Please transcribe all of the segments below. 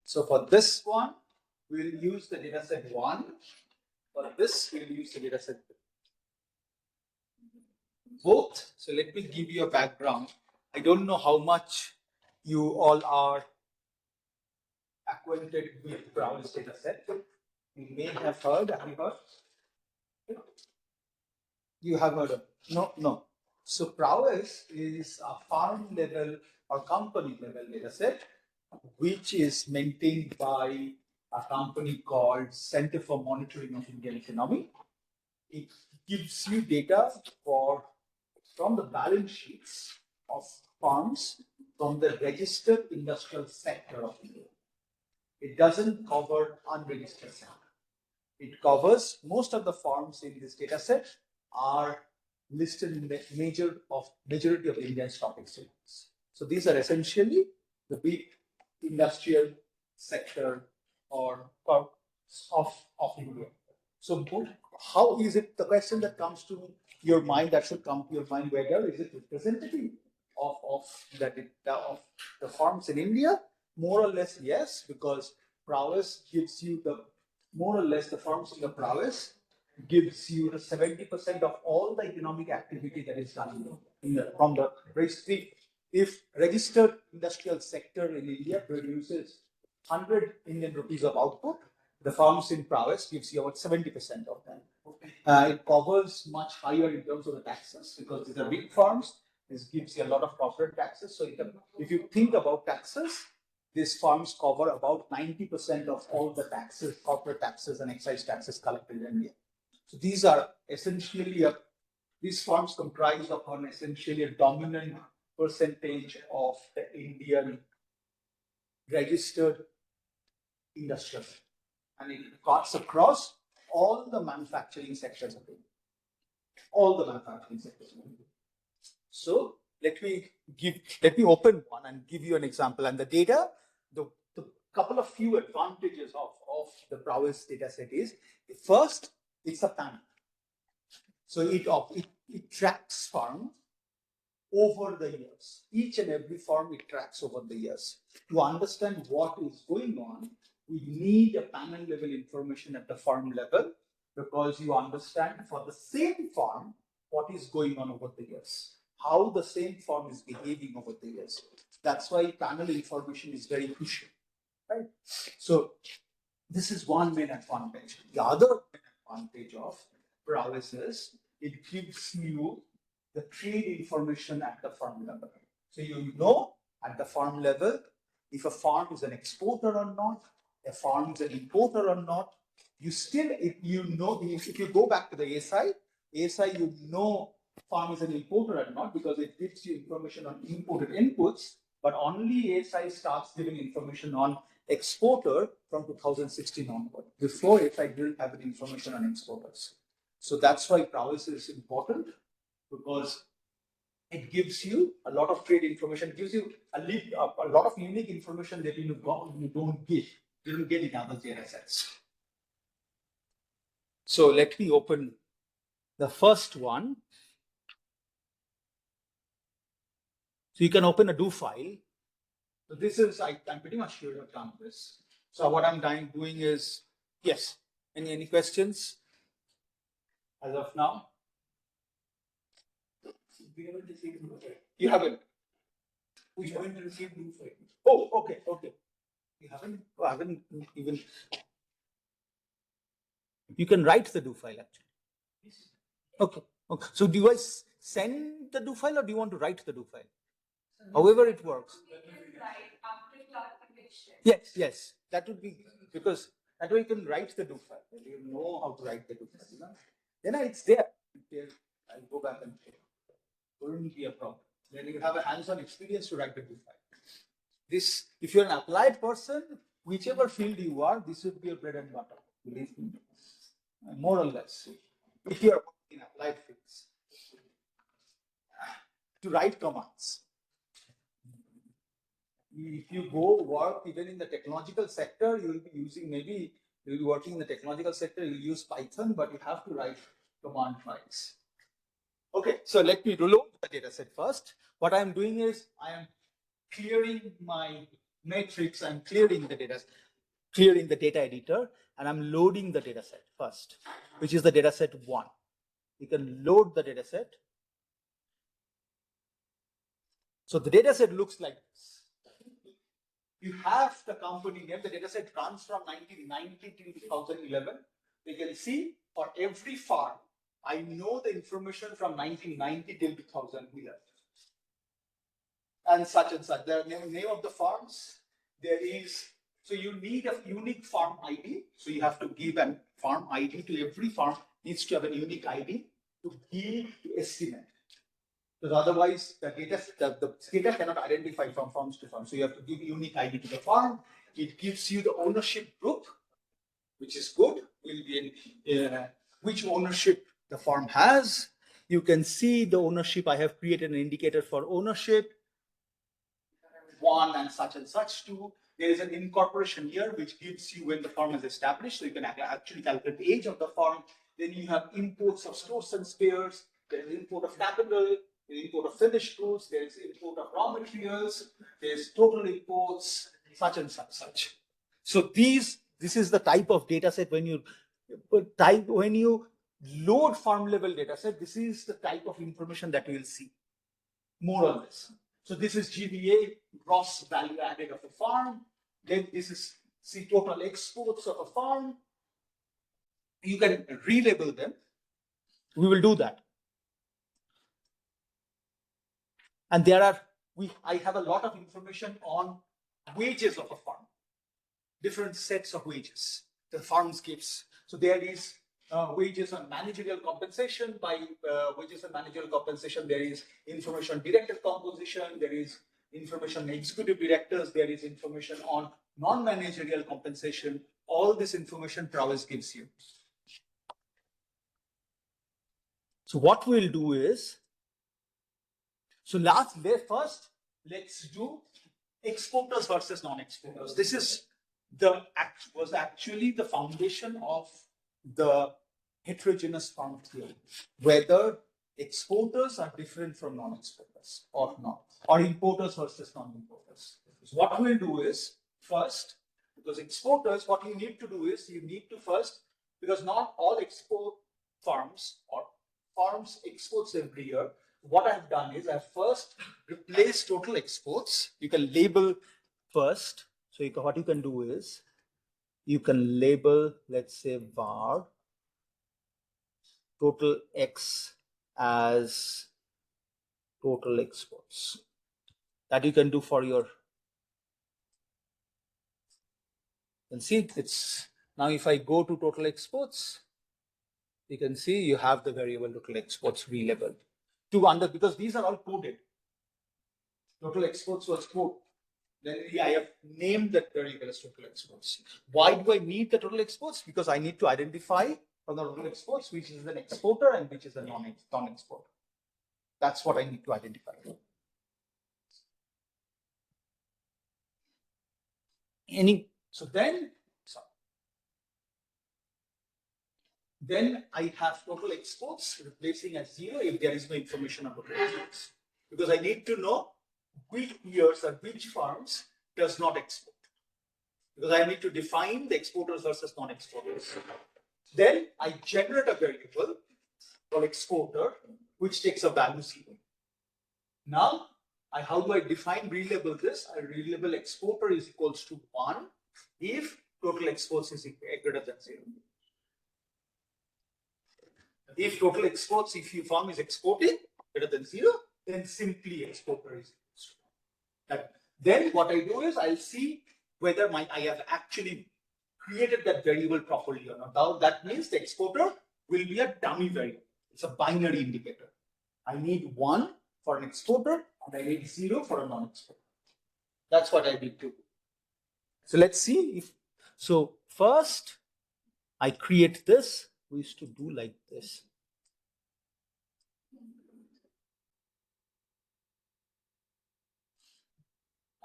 So for this one, we'll use the dataset 1. For this, we'll use the dataset 2. Both. So let me give you a background. I don't know how much you all are acquainted with Prowess dataset. You may have heard. Have you heard? You have heard of? No. So Prowess is a farm level or company level dataset, which is maintained by a company called Center for Monitoring of Indian Economy. It gives you data from the balance sheets of farms from the registered industrial sector of India. It doesn't cover unregistered sector. It covers most of the farms in this data set are listed in the majority of Indian stock exchanges. So these are essentially the big industrial sector or of India. So how is it, the question that comes to your mind, that should come to your mind, whether is it representative of the farms in India? More or less, yes, because Prowess gives you more or less the farms in the Prowess gives you the 70% of all the economic activity that is done from the registry. If registered industrial sector in India produces 100 Indian rupees of output, the farms in Prowess gives you about 70% of that. It covers much higher in terms of the taxes because these are big farms. This gives you a lot of corporate taxes. So if you think about taxes, these farms cover about 90% of all the taxes, corporate taxes and excise taxes collected in India. So these are essentially, these farms comprise of an essentially a dominant percentage of the Indian registered industry. And it cuts across all the manufacturing sectors of India. All the manufacturing sectors of India. So let me open one and give you an example. And the data, the couple of few advantages of the Prowess data set is, first, it's a panel. So it tracks farms over the years. Each and every farm it tracks over the years. To understand what is going on, we need a panel level information at the farm level, because you understand for the same farm what is going on over the years, how the same farm is behaving over the years. That's why panel information is very crucial, right? So this is one main advantage. The other main advantage of Prowess is it gives you the trade information at the farm level. So you know at the farm level if a farm is an exporter or not, a farm is an importer or not. You still, if you go back to the ASI, you know farm is an importer or not, because it gives you information on imported inputs, but only ASI starts giving information on exporter from 2016 onward. Before ASI didn't have any information on exporters. So that's why Prowess is important, because it gives you a lot of trade information, gives you a lot of unique information that you don't get in other data sets. So let me open the first one. So you can open a do file. So this is, I'm pretty much sure you've done this. So what I'm doing is, yes, any questions as of now? We haven't received do file. You haven't? We haven't received do file. Oh, okay. You haven't even. You can write the do file actually. Okay. So do you guys send the do file or do you want to write the do file? However it works. Yes. That would be, because that way you can write the do file. You know how to write the do file. Then it's there. I'll go back and check. Wouldn't be a problem. Then you have a hands-on experience to write the do file. This, if you're an applied person, whichever field you are, this would be your bread and butter. Believe me. More or less. If you're in applied fields. To write commands. If you go work even in the technological sector, you will be using, maybe you'll be working in the technological sector, you'll use Python, but you have to write command files. Okay, so let me reload the data set first. What I'm doing is I am clearing my matrix, I'm clearing the data editor, and I'm loading the data set first, which is the data set 1. You can load the data set. So the data set looks like this. You have the company name. The data set runs from 1990 to 2011. You can see for every farm, I know the information from 1990 till 2011. And such. The name of the farms, there is, so you need a unique farm ID. So you have to give a farm ID to every farm, needs to have a unique ID to estimate. Because otherwise the data cannot identify from farms to farm. So you have to give a unique ID to the farm. It gives you the ownership group, which is good. Will be in which ownership the farm has. You can see the ownership. I have created an indicator for ownership. 1 and such 2. There is an incorporation here which gives you when the farm is established, so you can actually calculate the age of the farm. Then you have imports of stores and spares. There is import of capital, there is import of finished goods, there is import of raw materials, there is total imports, such and such. So this is the type of data set when you load farm level data set. This is the type of information that you will see, more or less. So this is GVA, gross value added of a farm. Then this is total exports of a farm. You can relabel them. We will do that. And I have a lot of information on wages of a farm, different sets of wages the farms gives. So there is wages on managerial compensation. By wages on managerial compensation, there is information on director composition, there is information on executive directors, there is information on non-managerial compensation. All this information Prowess gives you. So what we'll do is, first, let's do exporters versus non-exporters. This was actually the foundation of the heterogeneous farm theory, whether exporters are different from non-exporters or not, or importers versus non-importers. So what we'll do is, first, because exporters, what you need to do is, you need to first, because not all export farms or farms exports every year. What I've done is I've first replaced total exports. You can label first. So what you can do is, you can label, let's say, var total X as total exports. That you can do for your, you can see it's, now if I go to total exports, you can see you have the variable total exports relabeled. Because these are all coded. Total exports was coded. Then I have named that variable as total exports. Why do I need the total exports? Because I need to identify from the total exports which is an exporter and which is a non-exporter. That's what I need to identify. Then I have total exports replacing as 0 if there is no information on total exports. Because I need to know which years or which farms does not export. Because I need to define the exporters versus non-exporters. Then I generate a variable called exporter, which takes a value 0. Now, how do I relabel this? I relabel exporter is equals to 1 if total exports is greater than 0. If total exports, if your farm is exporting greater than 0, then simply exporter is equals to 1. Then what I do is I'll see whether I have actually created that variable properly or not. Now that means the exporter will be a dummy variable. It's a binary indicator. I need 1 for an exporter and I need 0 for a non-exporter. That's what I need to do. So let's see if, so first I create this. We used to do like this.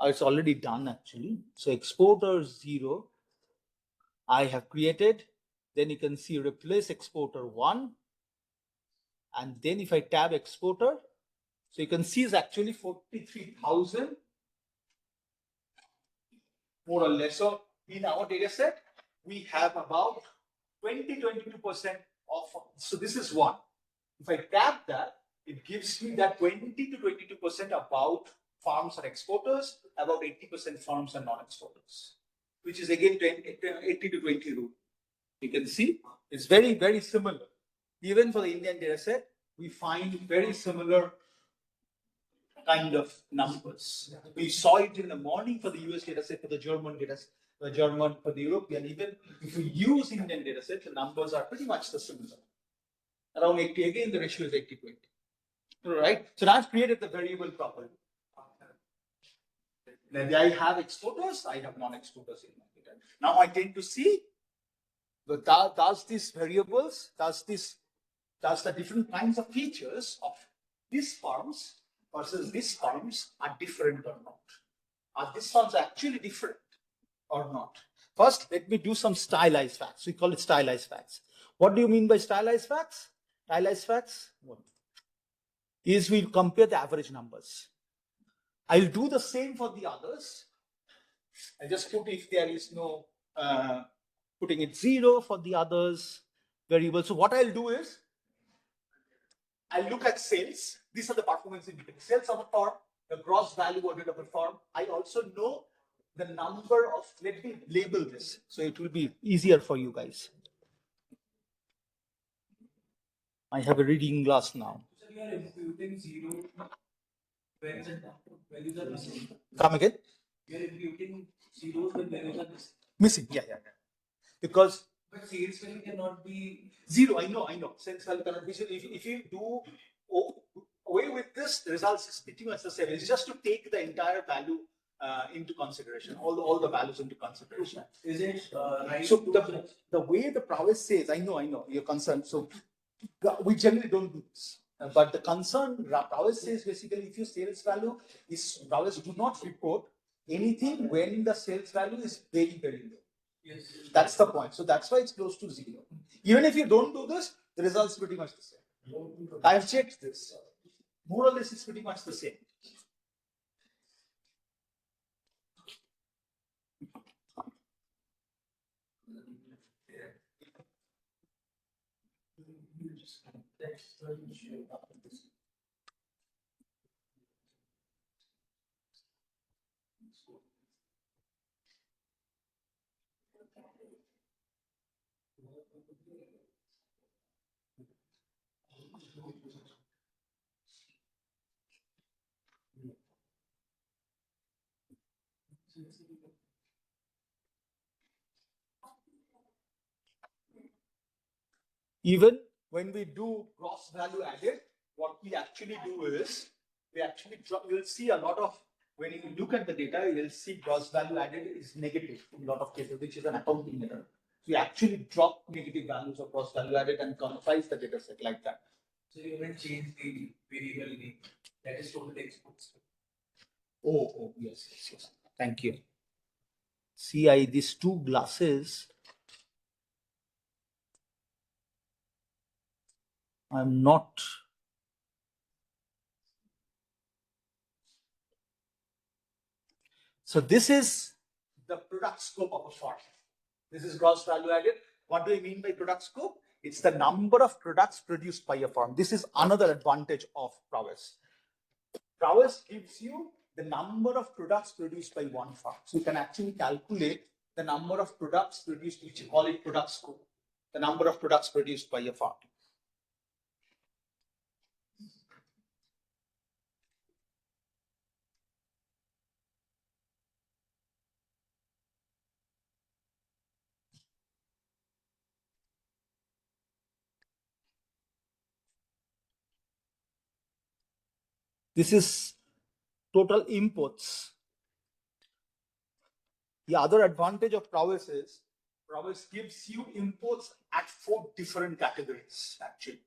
It's already done actually. So exporter 0, I have created. Then you can see replace exporter 1. And then if I tab exporter, so you can see it's actually 43,000 more or less. So in our data set, we have about 22% of, so this is one. If I tap that, it gives me that 20 to 22% about farms are exporters, about 80% farms are non-exporters, which is again 80 to 20 rule. You can see it's very, very similar. Even for the Indian data set, we find very similar kind of numbers. We saw it in the morning for the US data set, for the German data set, the German, for the European. Even if we use Indian data set, the numbers are pretty much the similar. Around 80, again, the ratio is 80-20. Right? So I've created the variable properly. Then I have exporters, I have non-exporters in my data. Now I tend to see does these variables, does the different kinds of features of these farms versus these farms are different or not? Are these farms actually different or not? First, let me do some stylized facts. We call it stylized facts. What do you mean by stylized facts? Stylized facts is we'll compare the average numbers. I'll do the same for the others. I just put if there is no putting it 0 for the others variable. So what I'll do is I'll look at sales. These are the performance indicators. Sales of a farm, the gross value added of a farm. I also know the number of, let me label this so it will be easier for you guys. I have a reading glass now. So you are imputing 0 when the values are missing. Come again? You are imputing zeros when values are missing. Missing, yeah. Because But sales value cannot be 0, I know. Sales value cannot be 0. If you do away with this, the results is pretty much the same. It's just to take the entire value into consideration, all the values into consideration. Is it right? So the way the prowess says, I know you're concerned. So we generally don't do this. But the concern prowess says basically if your sales value is prowess, do not report anything when the sales value is very, very low. Yes. That's the point. So that's why it's close to 0. Even if you don't do this, the results pretty much the same. I've checked this. More or less, it's pretty much the same. Even when we do gross value added, what we actually do is you'll see a lot of, when you look at the data, you'll see gross value added is negative in a lot of cases, which is an accounting error. So you actually drop negative values of gross value added and comprise the data set like that. So you haven't changed the variable name. That is total exports. Oh, yes. Thank you. See, these two glasses, I'm not. So this is the product scope of a farm. This is gross value added. What do I mean by product scope? It's the number of products produced by a farm. This is another advantage of prowess. Prowess gives you the number of products produced by one farm. So you can actually calculate the number of products produced, which you call it product scope, the number of products produced by a farm. This is total imports. The other advantage of prowess is prowess gives you imports at 4 different categories actually.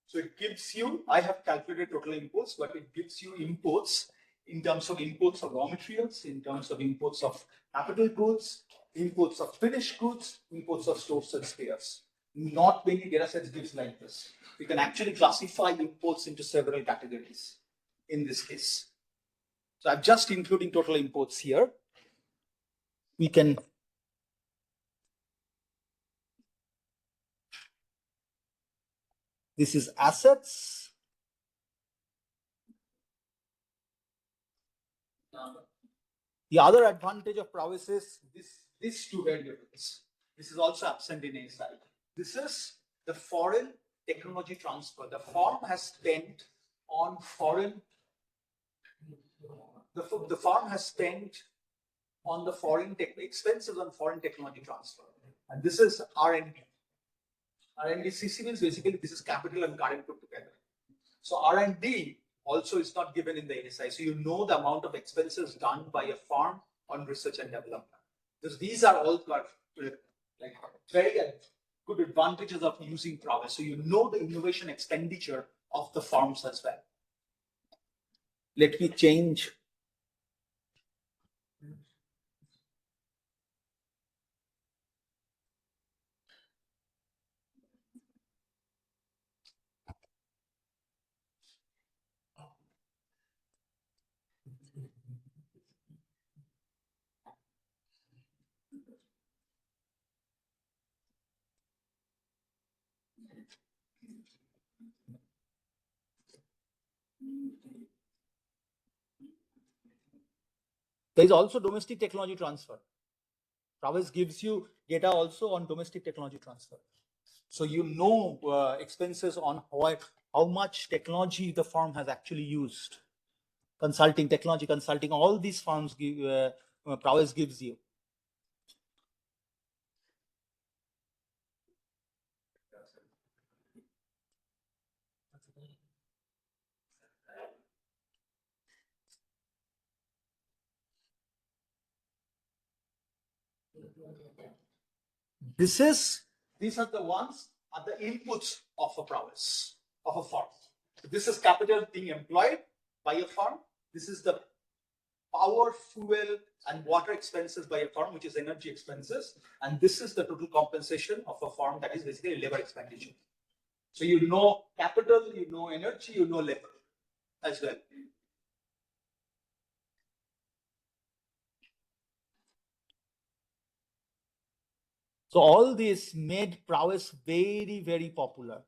So it gives you, I have calculated total imports, but it gives you imports in terms of imports of raw materials, in terms of imports of capital goods, imports of finished goods, imports of stores and spares. Not many data sets gives like this. We can actually classify imports into several categories in this case. So I'm just including total imports here. we can this is assets. The other advantage of prowess is these two variables. This is also absent in ASI. This is the foreign technology transfer. The firm has spent on foreign. The firm has spent on the foreign expenses on foreign technology transfer, and this is R&D. R&D CC means basically this is capital and current put together. So R&D also is not given in the ASI. So you know the amount of expenses done by a firm on research and development. Because these are all like very good advantages of using prowess. So you know the innovation expenditure of the firms as well. Let me change. There is also domestic technology transfer. Prowess gives you data also on domestic technology transfer. So you know expenses on how much technology the firm has actually used. Consulting, technology consulting, all these firms give prowess gives you. These are the ones are the inputs of a prowess of a firm. So this is capital being employed by a firm. This is the power, fuel, and water expenses by a firm, which is energy expenses. And this is the total compensation of a firm, that is basically labor expenditure. So you know capital, you know energy, you know labor as well. So all this made prowess very, very popular.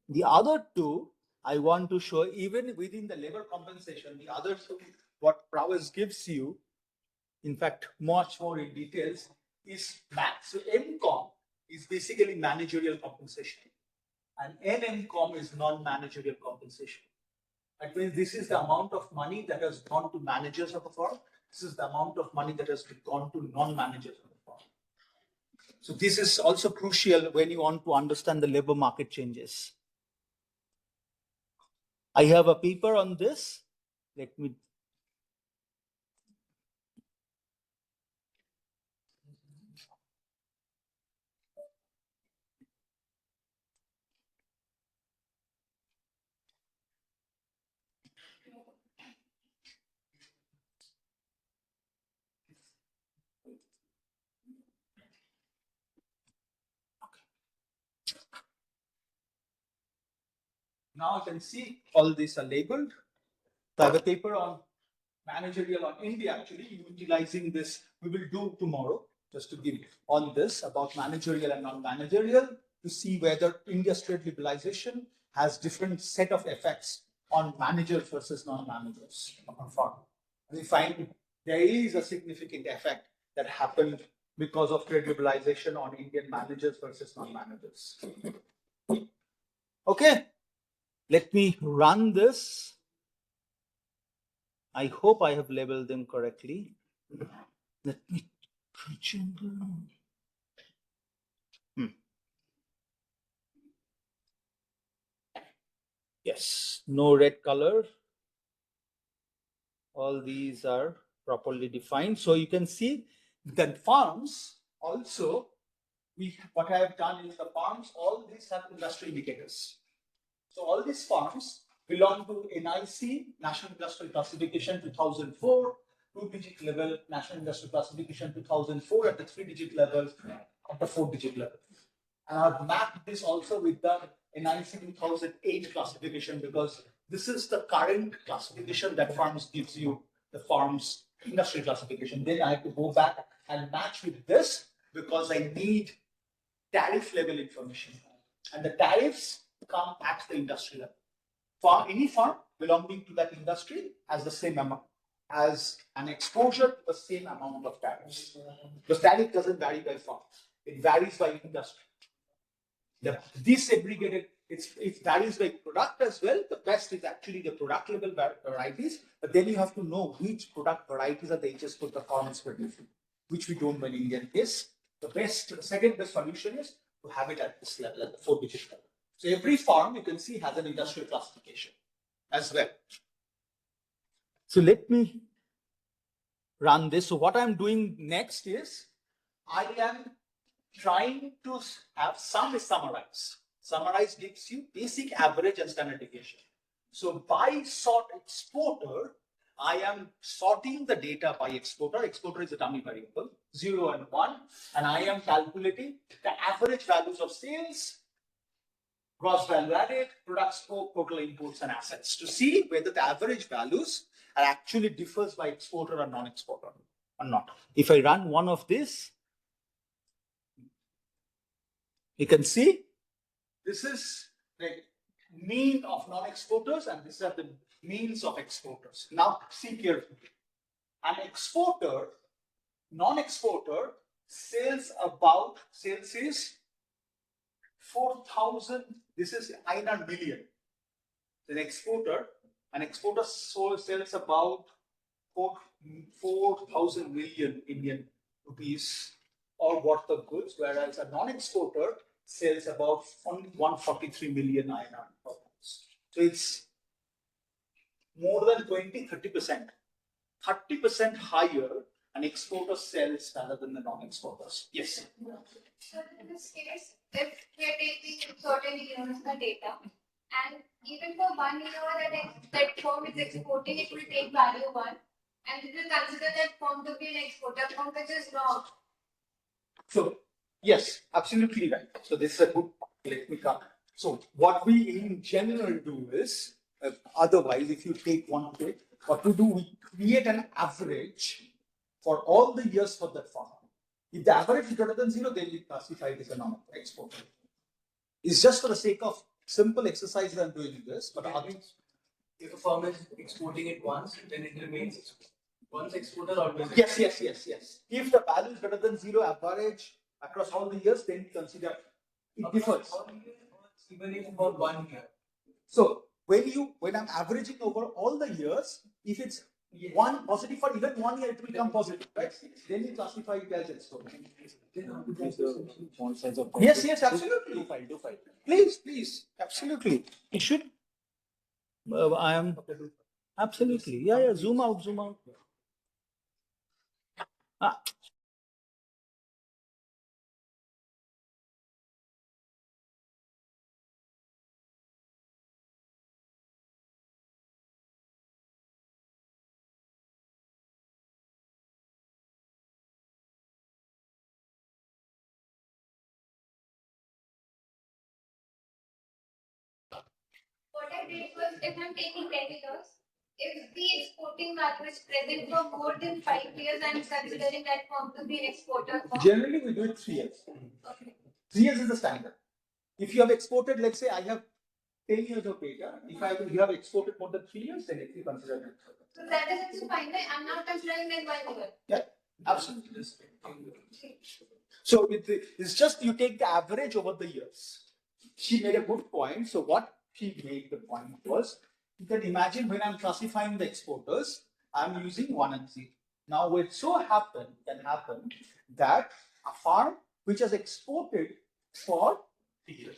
The other two, I want to show, even within the labor compensation, the other two, what prowess gives you, in fact, much more in details, is max. So MCOM is basically managerial compensation, and NMCOM is non-managerial compensation. That means this is the amount of money that has gone to managers of a firm. This is the amount of money that has gone to non-managers of a firm. So this is also crucial when you want to understand the labor market changes. I have a paper on this. Let me. Now you can see all these are labeled. So I have a paper on managerial on India, actually utilizing this. We will do tomorrow, just to give on this about managerial and non-managerial, to see whether India's trade liberalization has different set of effects on managers versus non-managers of a firm. We find there is a significant effect that happened because of trade liberalization on Indian managers versus non-managers. Okay, let me run this. I hope I have labeled them correctly. Let me. Yes, no red color. All these are properly defined. So you can see that farms also, what I have done is the farms, all these have industry indicators. So all these farms belong to NIC, National Industrial Classification 2004, 2-digit level, National Industrial Classification 2004 at the 3-digit level, at the 4-digit level. And I've mapped this also with the NIC 2008 classification because this is the current classification that farms gives you, the farms industry classification. Then I have to go back and match with this because I need tariff level information. And the tariffs come at the industry level. For any farm belonging to that industry has the same amount, as an exposure to the same amount of tariffs. The tariff doesn't vary by farm, it varies by industry. The disaggregated, it varies by product as well. The best is actually the product level varieties, but then you have to know which product varieties are they just put the farmers producing, which we don't know in Indian case. The best, the second best solution is to have it at this level, at the 4-digit level. So every farm you can see has an industrial classification as well. So let me run this. So what I'm doing next is I am trying to have some summarize. Summarize gives you basic, average, and standard deviation. So by sort exporter, I am sorting the data by exporter. Exporter is a dummy variable, 0 and 1, and I am calculating the average values of sales, gross value added, product scope, total inputs and assets to see whether the average values are actually differs by exporter or non-exporter or not. If I run one of this, you can see this is the mean of non-exporters and these are the means of exporters. Now see carefully. An exporter, non-exporter, sales is 4,000. This is INR million. An exporter sells about 4,000 million Indian rupees or worth of goods, whereas a non-exporter sells about 143 million INR. So it's more than 30%. 30% higher an exporter sells rather than the non-exporters. Yes. So in this case, if we are taking certain years the data, and even for 1 year that firm is exporting, it will take value 1, and it will consider that firm to be an exporter firm, which is wrong. So yes, absolutely right. So this is a good. Let me come. So what we in general do is, otherwise, if you take one quick, what we do, we create an average for all the years for that farm. If the average is greater than 0, then we classify it as a non-exporter. It's just for the sake of simple exercise that I'm doing this, but if a firm is exporting it once, then it remains once exporter always. Yes. If the value is greater than 0 average across all the years, then consider it differs. Even if for 1 year. So when I'm averaging over all the years, if it's one positive for even 1 year, it will become positive, right? Then you classify it as exporter. Yes, absolutely. Do file. Please, absolutely. It should. I am absolutely. Yeah. Zoom out. Ah. What I did was, if I'm taking 10 years, if the exporting value is present for more than 5 years, I'm considering that firm to be an exporter firm. Generally, we do it 3 years. Okay. 3 years is the standard. If you have exported, let's say I have 10 years of data. If you have exported more than 3 years, then it will consider it. So that is also fine. I'm not considering like 1 year. Yeah. Absolutely. So it's just you take the average over the years. She made a good point. So what she made the point was, you can imagine when I'm classifying the exporters, I'm using 1 and 0. Now it so can happen that a farm which has exported for 3 years.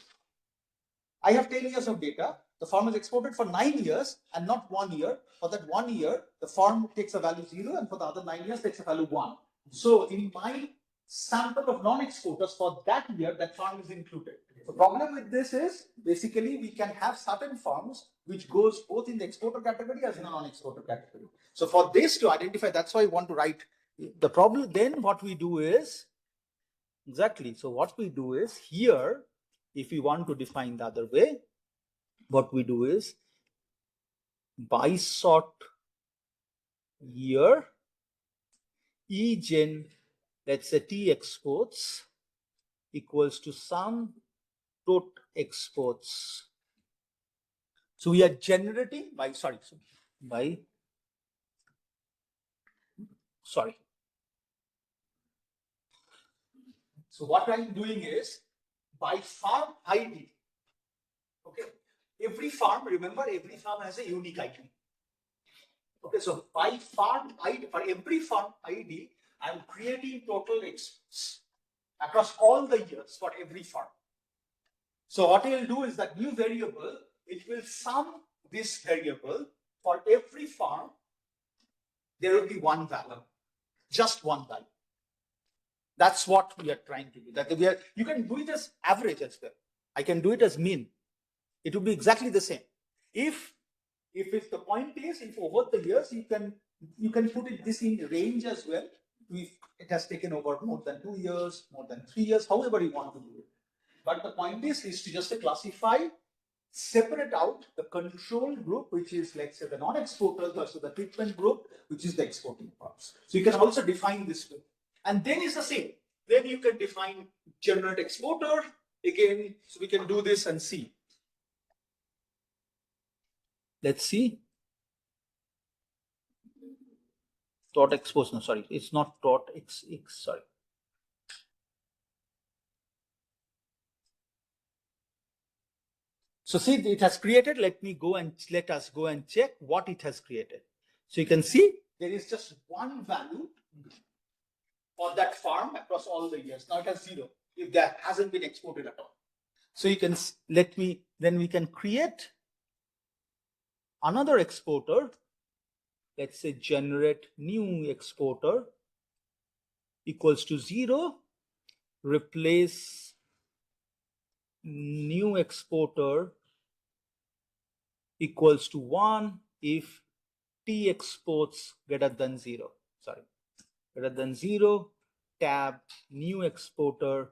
I have 10 years of data. The farm is exported for 9 years and not 1 year. For that 1 year, the farm takes a value 0, and for the other 9 years takes a value 1. So in my sample of non-exporters for that year, that farm is included. The problem with this is basically we can have certain farms which goes both in the exporter category as in a non-exporter category. So for this to identify, that's why I want to write the problem. Then what we do is exactly. So what we do is here, if we want to define the other way, what we do is by sort year, E gen, let's say T exports equals to sum tot exports. So we are generating by, So what I'm doing is by farm ID. Okay. Every farm, remember, every farm has a unique ID. Okay, so by farm ID, for every farm ID, I'm creating total exports across all the years for every farm. So what it will do is that new variable, it will sum this variable for every farm. There will be one value, just one value. That's what we are trying to do. That you can do it as average as well. I can do it as mean. It will be exactly the same. If the point is, if over the years you can put it this in range as well. If it has taken over more than 2 years, more than 3 years, however you want to do it. But the point is to just classify, separate out the control group, which is, let's say, the non-exporters versus the treatment group, which is the exporting parts. So you can also define this way. And then it's the same. Then you can define generate exporter again. So we can do this and see. Let's see. Dot expose, no, sorry, it's not dot x, sorry. So see, it has created. Let us go and check what it has created. So you can see there is just one value for that farm across all the years. Now it has 0 if that hasn't been exported at all. So you can then we can create another exporter. Let's say generate new exporter equals to 0, replace new exporter equals to 1 if T exports greater than 0. Sorry, greater than 0, tab new exporter.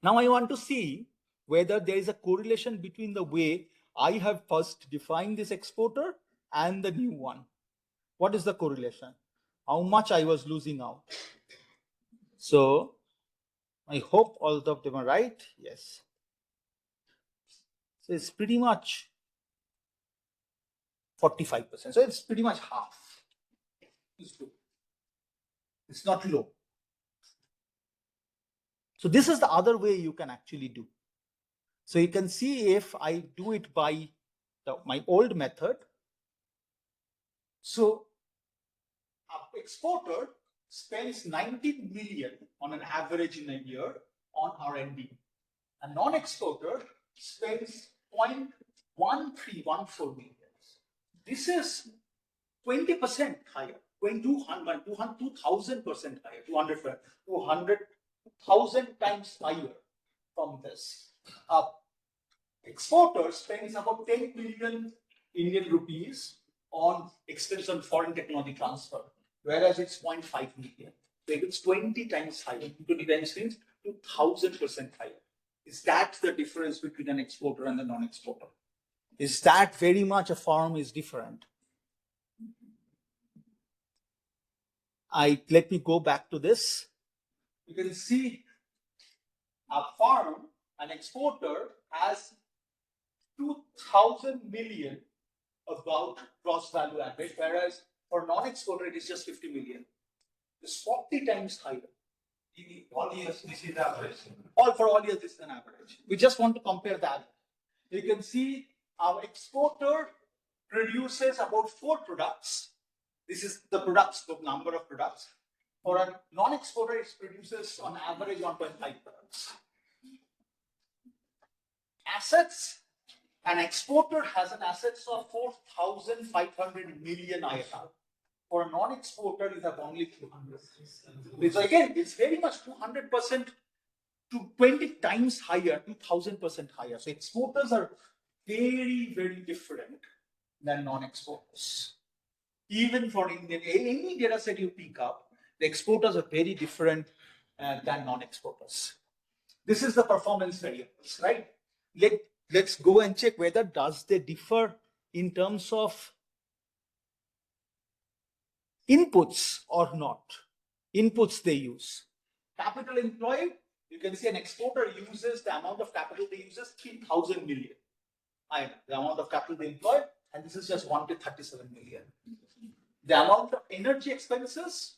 Now I want to see whether there is a correlation between the way I have first defined this exporter and the new one. What is the correlation? How much I was losing out? So I hope all of them are right. Yes. So it's pretty much 45%. So it's pretty much half. It's good. It's not low. So this is the other way you can actually do. So you can see if I do it by my old method. So an exporter spends 19 million on an average in a year on R&D. A non-exporter spends 0.1314 million. This is 20% higher, 2,000% higher, 200,000 times higher from this. Exporter spends about 10 billion Indian rupees on expense on foreign technology transfer, whereas it's 0.5 million. So it's 20 times higher. 20 times means 2,000% higher. Is that the difference between an exporter and a non-exporter? Is that very much a farm is different? Let me go back to this. You can see a farm, an exporter has 2,000 million about gross value added, whereas for non-exporter it is just 50 million. is 40 times higher. All years, this is the average. For all years, this is an average. We just want to compare that. You can see our exporter produces about 4 products. This is the products, the number of products. For a non-exporter, it produces on average 1.5 products. Assets, an exporter has an assets of 4,500 million INR. For a non-exporter, you have only 200. So again, it's very much 200% to 20 times higher, 2,000% higher. So exporters are very, very different than non-exporters. Even for Indian, any data set you pick up, the exporters are very different than non-exporters. This is the performance variables, right? Let's go and check whether does they differ in terms of inputs or not. Inputs they use. Capital employed, you can see an exporter uses the amount of capital they use is 3,000 million. The amount of capital they employ, and this is just 1 to 37 million. The amount of energy expenses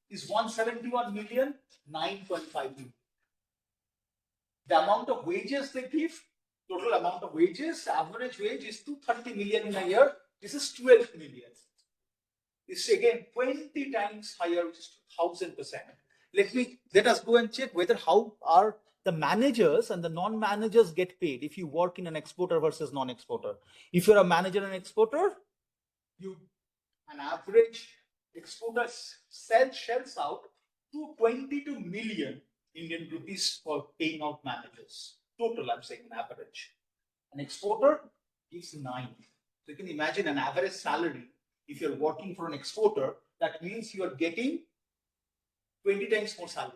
is 171 million, 9.5 million. The amount of wages they give, total amount of wages, average wage is 230 million in a year. This is 12 million. This is again 20 times higher, which is 2,000%. Let us go and check whether how are the managers and the non-managers get paid if you work in an exporter versus non-exporter. If you're a manager and exporter, an average exporter shells out 222 million Indian rupees for paying out managers. Total, I'm saying an average. An exporter gives 9. So you can imagine an average salary. If you're working for an exporter, that means you are getting 20 times more salary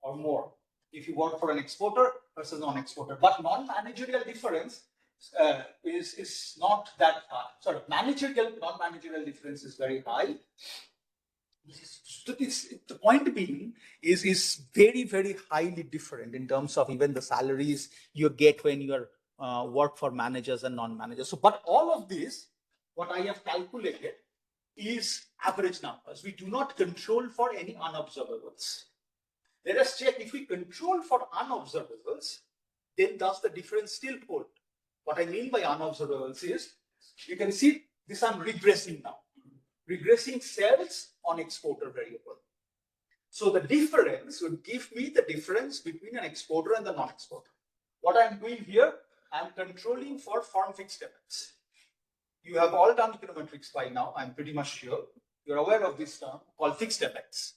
or more if you work for an exporter versus non-exporter. But non-managerial difference is not that high. Sorry, managerial, non-managerial difference is very high. The point being is very, very highly different in terms of even the salaries you get when you are work for managers and non-managers. So, but all of this, what I have calculated is average numbers. We do not control for any unobservables. Let us check if we control for unobservables, then does the difference still hold? What I mean by unobservables is, you can see this I'm regressing now. Regressing cells on exporter variable. So the difference would give me the difference between an exporter and the non-exporter. What I'm doing here, I'm controlling for firm fixed effects. You have all done econometrics by now, I'm pretty much sure. You're aware of this term called fixed effects.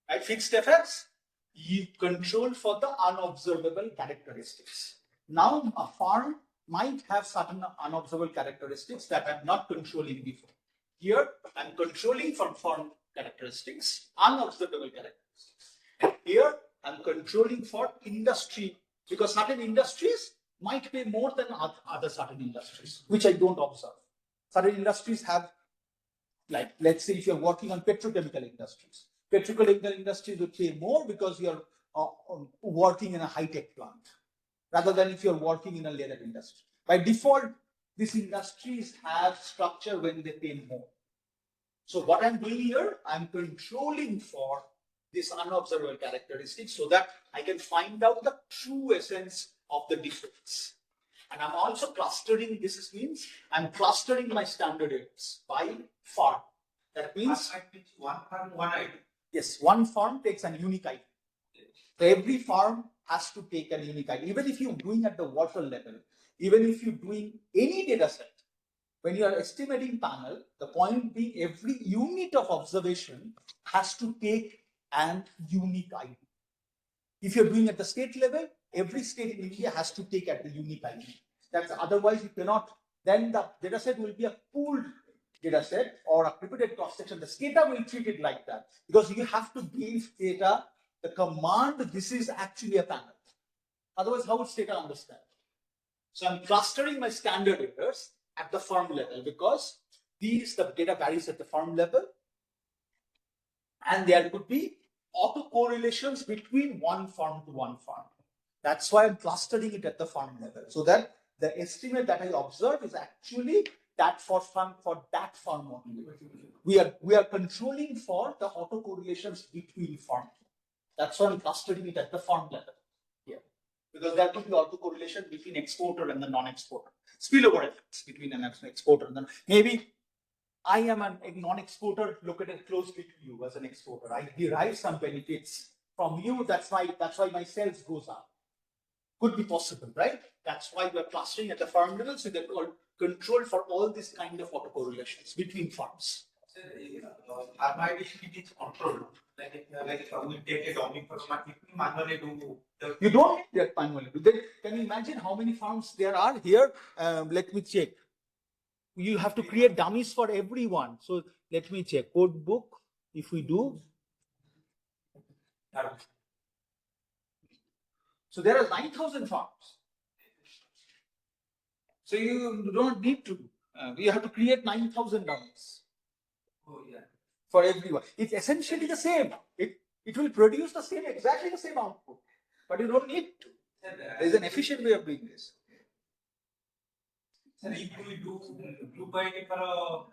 Right? Fixed effects, you control for the unobservable characteristics. Now, a firm might have certain unobservable characteristics that I'm not controlling before. Here, I'm controlling for firm characteristics, unobservable characteristics. And here, I'm controlling for industry, because certain industries might pay more than other certain industries, which I don't observe. Certain industries have, like, let's say if you're working on petrochemical industries. Petrochemical industries will pay more because you're working in a high-tech plant, rather than if you're working in a leather industry. By default, these industries have structure when they pay more. So what I'm doing here, I'm controlling for this unobservable characteristics so that I can find out the true essence of the difference. And I'm also clustering, this means I'm clustering my standard errors by firm. That means one firm, one item. Yes, one firm takes a unique item. So every firm has to take a unique item. Even if you're doing at the water level, even if you're doing any data set, when you are estimating panel, the point being every unit of observation has to take an unique item. If you're doing at the state level, every state in India has to take at the unique item. That's otherwise you cannot, then the data set will be a pooled data set or a repeated cross section. The SCADA will treat it like that because you have to give data the command, this is actually a panel. Otherwise, how would SCADA understand? So I'm clustering my standard errors at the firm level because the data varies at the firm level, and there could be autocorrelations between one firm to one firm. That's why I'm clustering it at the firm level, so that the estimate that I observe is actually that for that firm only. We are controlling for the autocorrelations between firms. That's why I'm clustering it at the firm level. Yeah. Because there could be autocorrelation between exporter and the non-exporter. Spillover effects between an exporter and maybe I am a non-exporter located closely to you as an exporter. I derive some benefits from you. That's why my sales goes up. Could be possible, right? That's why we're clustering at the firm level, so they're control for all these kind of autocorrelations between firms. So, RMID is control. Like if we take a domain for manually do the. You don't need that manually. Can you imagine how many firms there are here? Let me check. You have to create dummies for everyone. So let me check. Code book. If we do. So there are 9,000 farms. So you don't need to. You have to create 9,000 dummies. Oh yeah. For everyone. It's essentially the same. It will produce the same, exactly the same output. But you don't need to. There's an efficient way of doing this. So if we do group ID for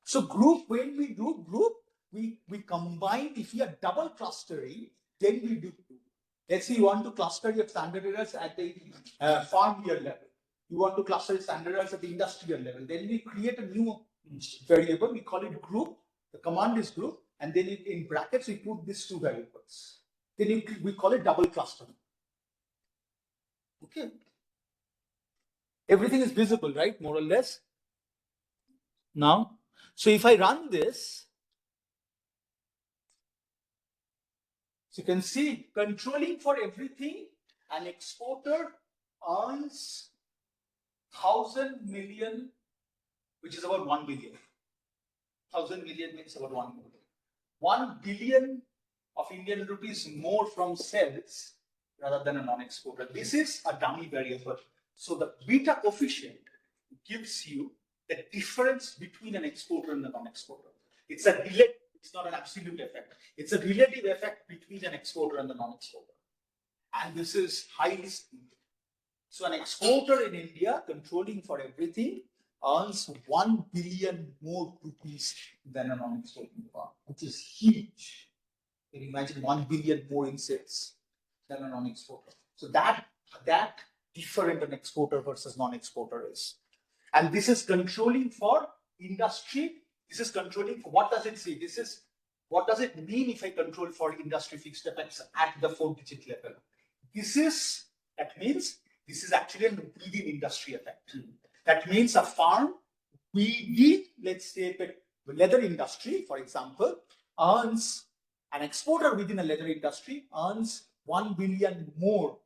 So group, when we do group, we combine. If we are double clustering, then we do group. Let's say you want to cluster your standard errors at the farm year level. You want to cluster standard errors at the industrial level. Then we create a new variable. We call it group. The command is group. And then in brackets, we put these two variables. Then we call it double clustering. Okay. Everything is visible, right? More or less. Now, so if I run this, so you can see controlling for everything, an exporter earns 1,000 million, which is about 1 billion. 1,000 million means about 1 billion. 1 billion of Indian rupees more from sales rather than a non-exporter. This is a dummy variable. So the beta coefficient gives you the difference between an exporter and a non-exporter. It's a relative, it's not an absolute effect. It's a relative effect between an exporter and the non-exporter. And this is highly significant. So an exporter in India controlling for everything earns 1 billion more rupees than a non-exporting firm, which is huge. Can you imagine 1 billion more in sales than a non-exporter? So that different an exporter versus non-exporter is. And this is controlling for industry. This is controlling for, what does it say? This is, what does it mean if I control for industry fixed effects at the 4-digit level? That means this is actually a within industry effect. That means a farm within, let's say, the leather industry, for example, earns, an exporter within a leather industry earns 1 billion more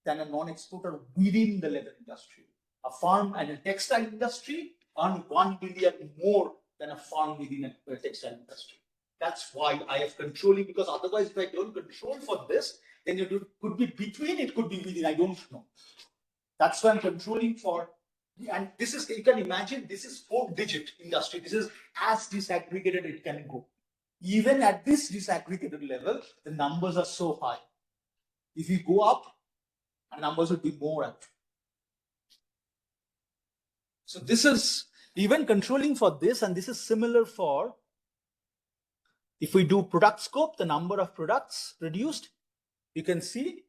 than a non-exporter within the leather industry. A farm and a textile industry earn 1 billion more than a farm within a textile industry. That's why I have controlling, because otherwise, if I don't control for this, then it could be between, it could be within, I don't know. That's why I'm controlling for, and this is, you can imagine, this is 4-digit industry. This is as disaggregated it can go. Even at this disaggregated level, the numbers are so high. If you go up, the numbers would be more actually. So this is even controlling for this, and this is similar for, if we do product scope, the number of products produced, you can see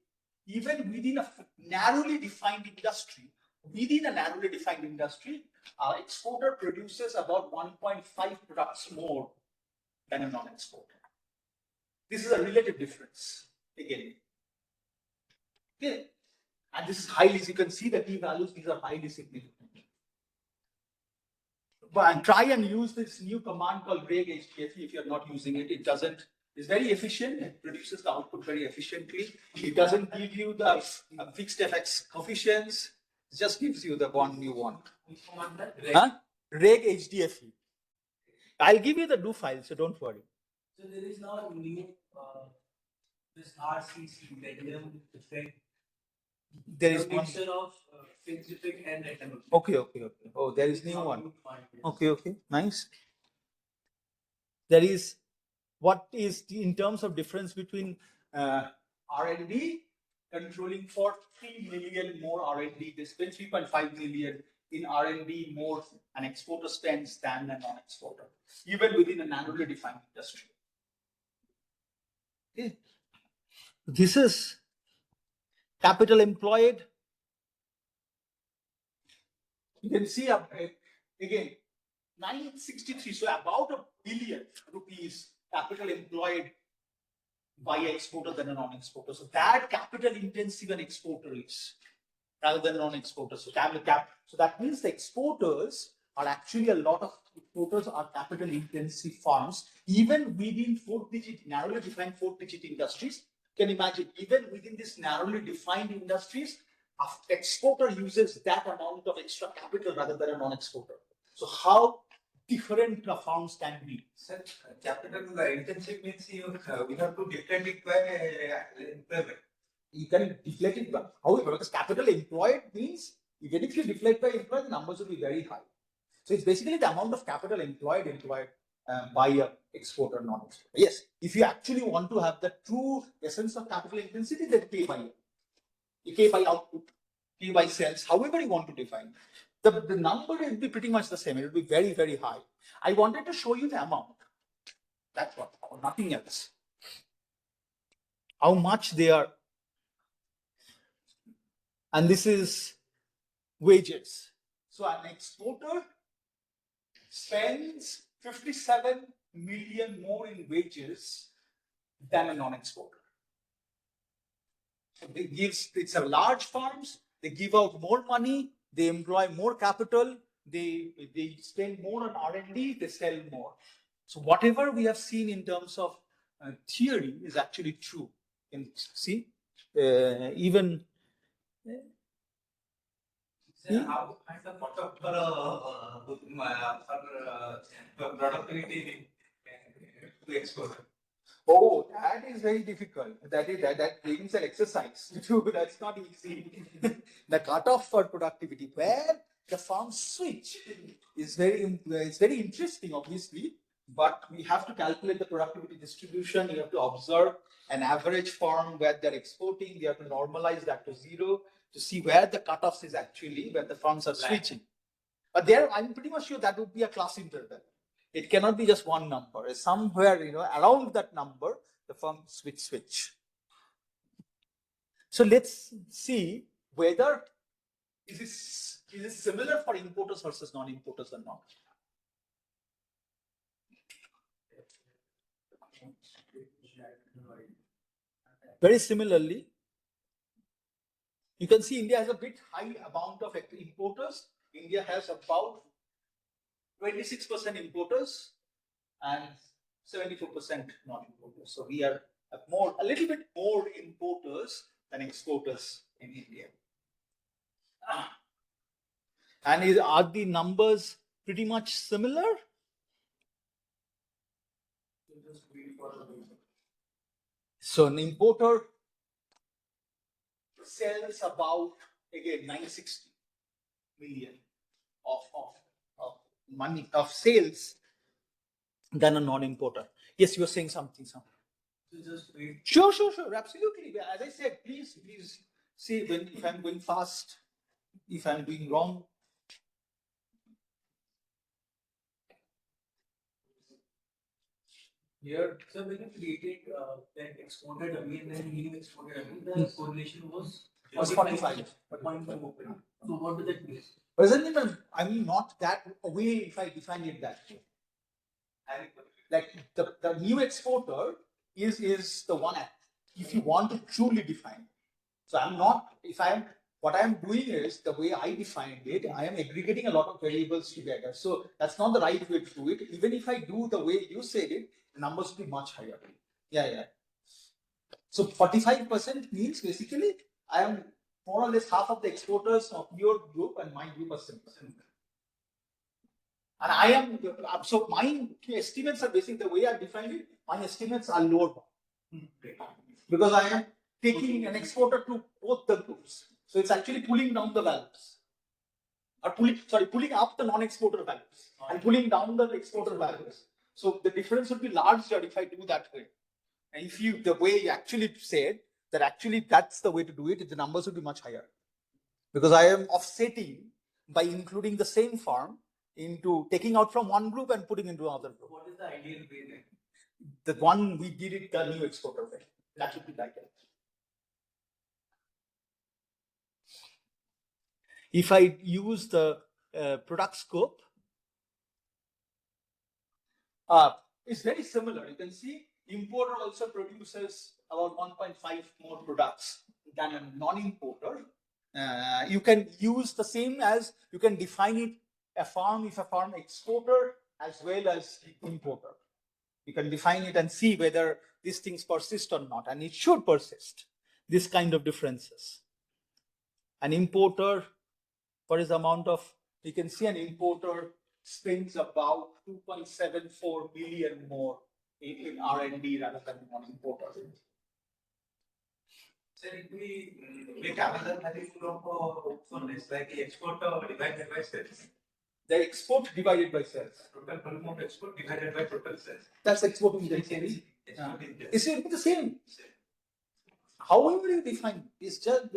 even within a narrowly defined industry, our exporter produces about 1.5 products more than a non-exporter. This is a relative difference again. Okay. And this is highly, you can see the p values, these are highly significant. But try and use this new command called reg HDFE if you're not using it. It doesn't, it's very efficient, it produces the output very efficiently. It doesn't give you the fixed effects coefficients, it just gives you the one you want. Huh? Reg HDFE. I'll give you the do file, so don't worry. So there is now a new this RCC diagram effect. There is one. Mixture of fixed effect and random. Okay. Oh, there is new one. Okay, nice. There is, what is in terms of difference between R&D controlling for 3 million more R&D, they spend 3.5 million in R&D more an exporter spends than a non-exporter, even within a narrowly defined industry. Okay. This is capital employed. You can see again 963, so about £1 billion capital employed by an exporter than a non-exporter. So that capital intensive an exporter is rather than non-exporters. So that means the exporters are actually a lot of exporters are capital intensive firms, even within narrowly defined 4-digit industries. You can imagine, even within this narrowly defined industries, an exporter uses that amount of extra capital rather than a non-exporter. So how different firms can be? Sir, capital intensive means we have to defend it by employment. You can deflate it, but however, because capital employed means even if you deflate by employed, the numbers will be very high. So it's basically the amount of capital employed by a exporter, non-exporter. Yes, if you actually want to have the true essence of capital intensity, then pay by output, pay by sales, however you want to define. The number will be pretty much the same. It will be very, very high. I wanted to show you the amount. That's what, nothing else. How much they are. And this is wages. So an exporter spends 57 million more in wages than a non-exporter. So it's a large farms, they give out more money, they employ more capital, they spend more on R&D, they sell more. So whatever we have seen in terms of theory is actually true. You can see, even How kind of productivity to export? Oh, that is very difficult. That brings an exercise to do. That's not easy. The cutoff for productivity, where the farms switch, is very interesting, obviously. But we have to calculate the productivity distribution. You have to observe an average farm where they're exporting. You have to normalize that to 0 to see where the cutoffs is actually where the farms are switching. But there, I'm pretty much sure that would be a class interval. It cannot be just one number. It's somewhere, around that number, the firm switch. So let's see whether is it similar for importers versus non-importers or not. Very similarly, you can see India has a bit high amount of importers. India has about 26% importers and 74% non-importers. So we are a little bit more importers than exporters in India. And are the numbers pretty much similar? So an importer sells about, again, 960 million of money, of sales than a non-importer. Yes, you were saying something. Just wait. Sure, absolutely. As I said, please see if I'm going fast, if I'm doing wrong. Here, so when you created that exported again and new exported again, the correlation was 45. So what does that mean? Doesn't mean not that way if I define it that way. Like the new exporter is the one if you want to truly define. So what I'm doing is the way I defined it, I am aggregating a lot of variables together. So that's not the right way to do it. Even if I do the way you said it, the numbers will be much higher. Yeah. So 45% means basically I am more or less half of the exporters of your group and my group are 7%. And I am, so my estimates are basically the way I defined it, my estimates are lower. Because I am taking an exporter to both the groups. So it's actually pulling down the values. Or pulling up the non-exporter values and pulling down the exporter values. So the difference would be larger if I do that way. And if you, the way you actually said, that actually that's the way to do it, the numbers would be much higher. Because I am offsetting by including the same farm into taking out from one group and putting into another group. What is the ideal way then? The one we did it the new exporter way. That should be like it. If I use the product scope, it's very similar. You can see importer also produces about 1.5 more products than a non-importer. You can use the same as, you can define it a farm is a farm exporter as well as importer. You can define it and see whether these things persist or not, and it should persist, this kind of differences. An importer, for his amount of, you can see an importer spends about 2.74 million more in R&D rather than non-importer. Sir, if we make another value from openness, like the exporter divided by sales. The export divided by sales. Total volume of export divided by total sales. That's exporting intensity. It's the same. However you define it, it's just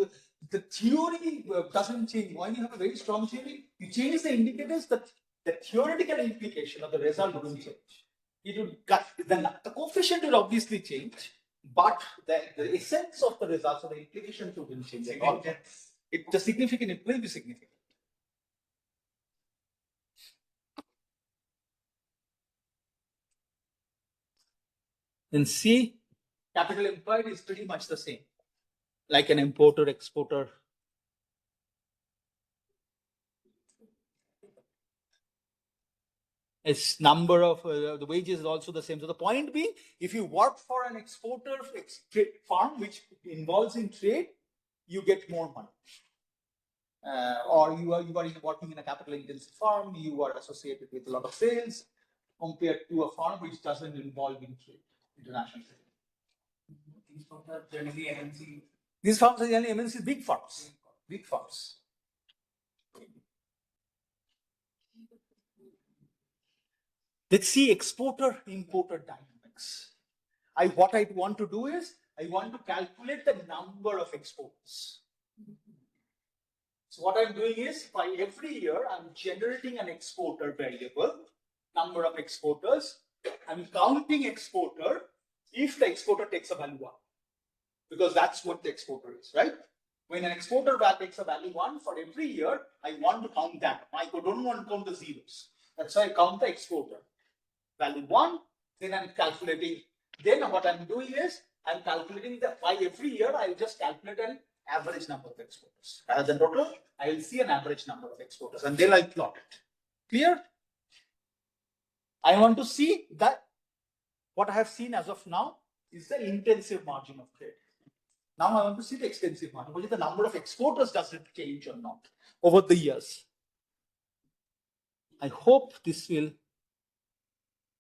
the theory doesn't change. When you have a very strong theory, you change the indicators, that the theoretical implication of the result will change. It will the coefficient will obviously change, but the essence of the results of the implication will change. The significant, it will be significant. In C, capital employed is pretty much the same, like an importer, exporter. Its number of the wages is also the same. So the point being, if you work for an exporter farm which involves in trade, you get more money. Or you are working in a capital intensive farm, you are associated with a lot of sales compared to a farm which doesn't involve in trade, international trade. These farms are generally MNC. These farms are generally MNC, big farms. Big farms. Let's see exporter importer dynamics. What I want to do is I want to calculate the number of exporters. So what I'm doing is, by every year I'm generating an exporter variable, number of exporters. I'm counting exporter if the exporter takes a value 1, because that's what the exporter is, right? When an exporter takes a value 1 for every year, I want to count that. I don't want to count the zeros. That's why I count the exporter. Value 1, then I'm calculating. Then what I'm doing is I'm calculating that by every year I'll just calculate an average number of exporters. Rather than total, I will see an average number of exporters and then I'll plot it. Clear? I want to see that what I have seen as of now is the intensive margin of trade. Now I want to see the extensive margin, whether the number of exporters does it change or not over the years. I hope this will.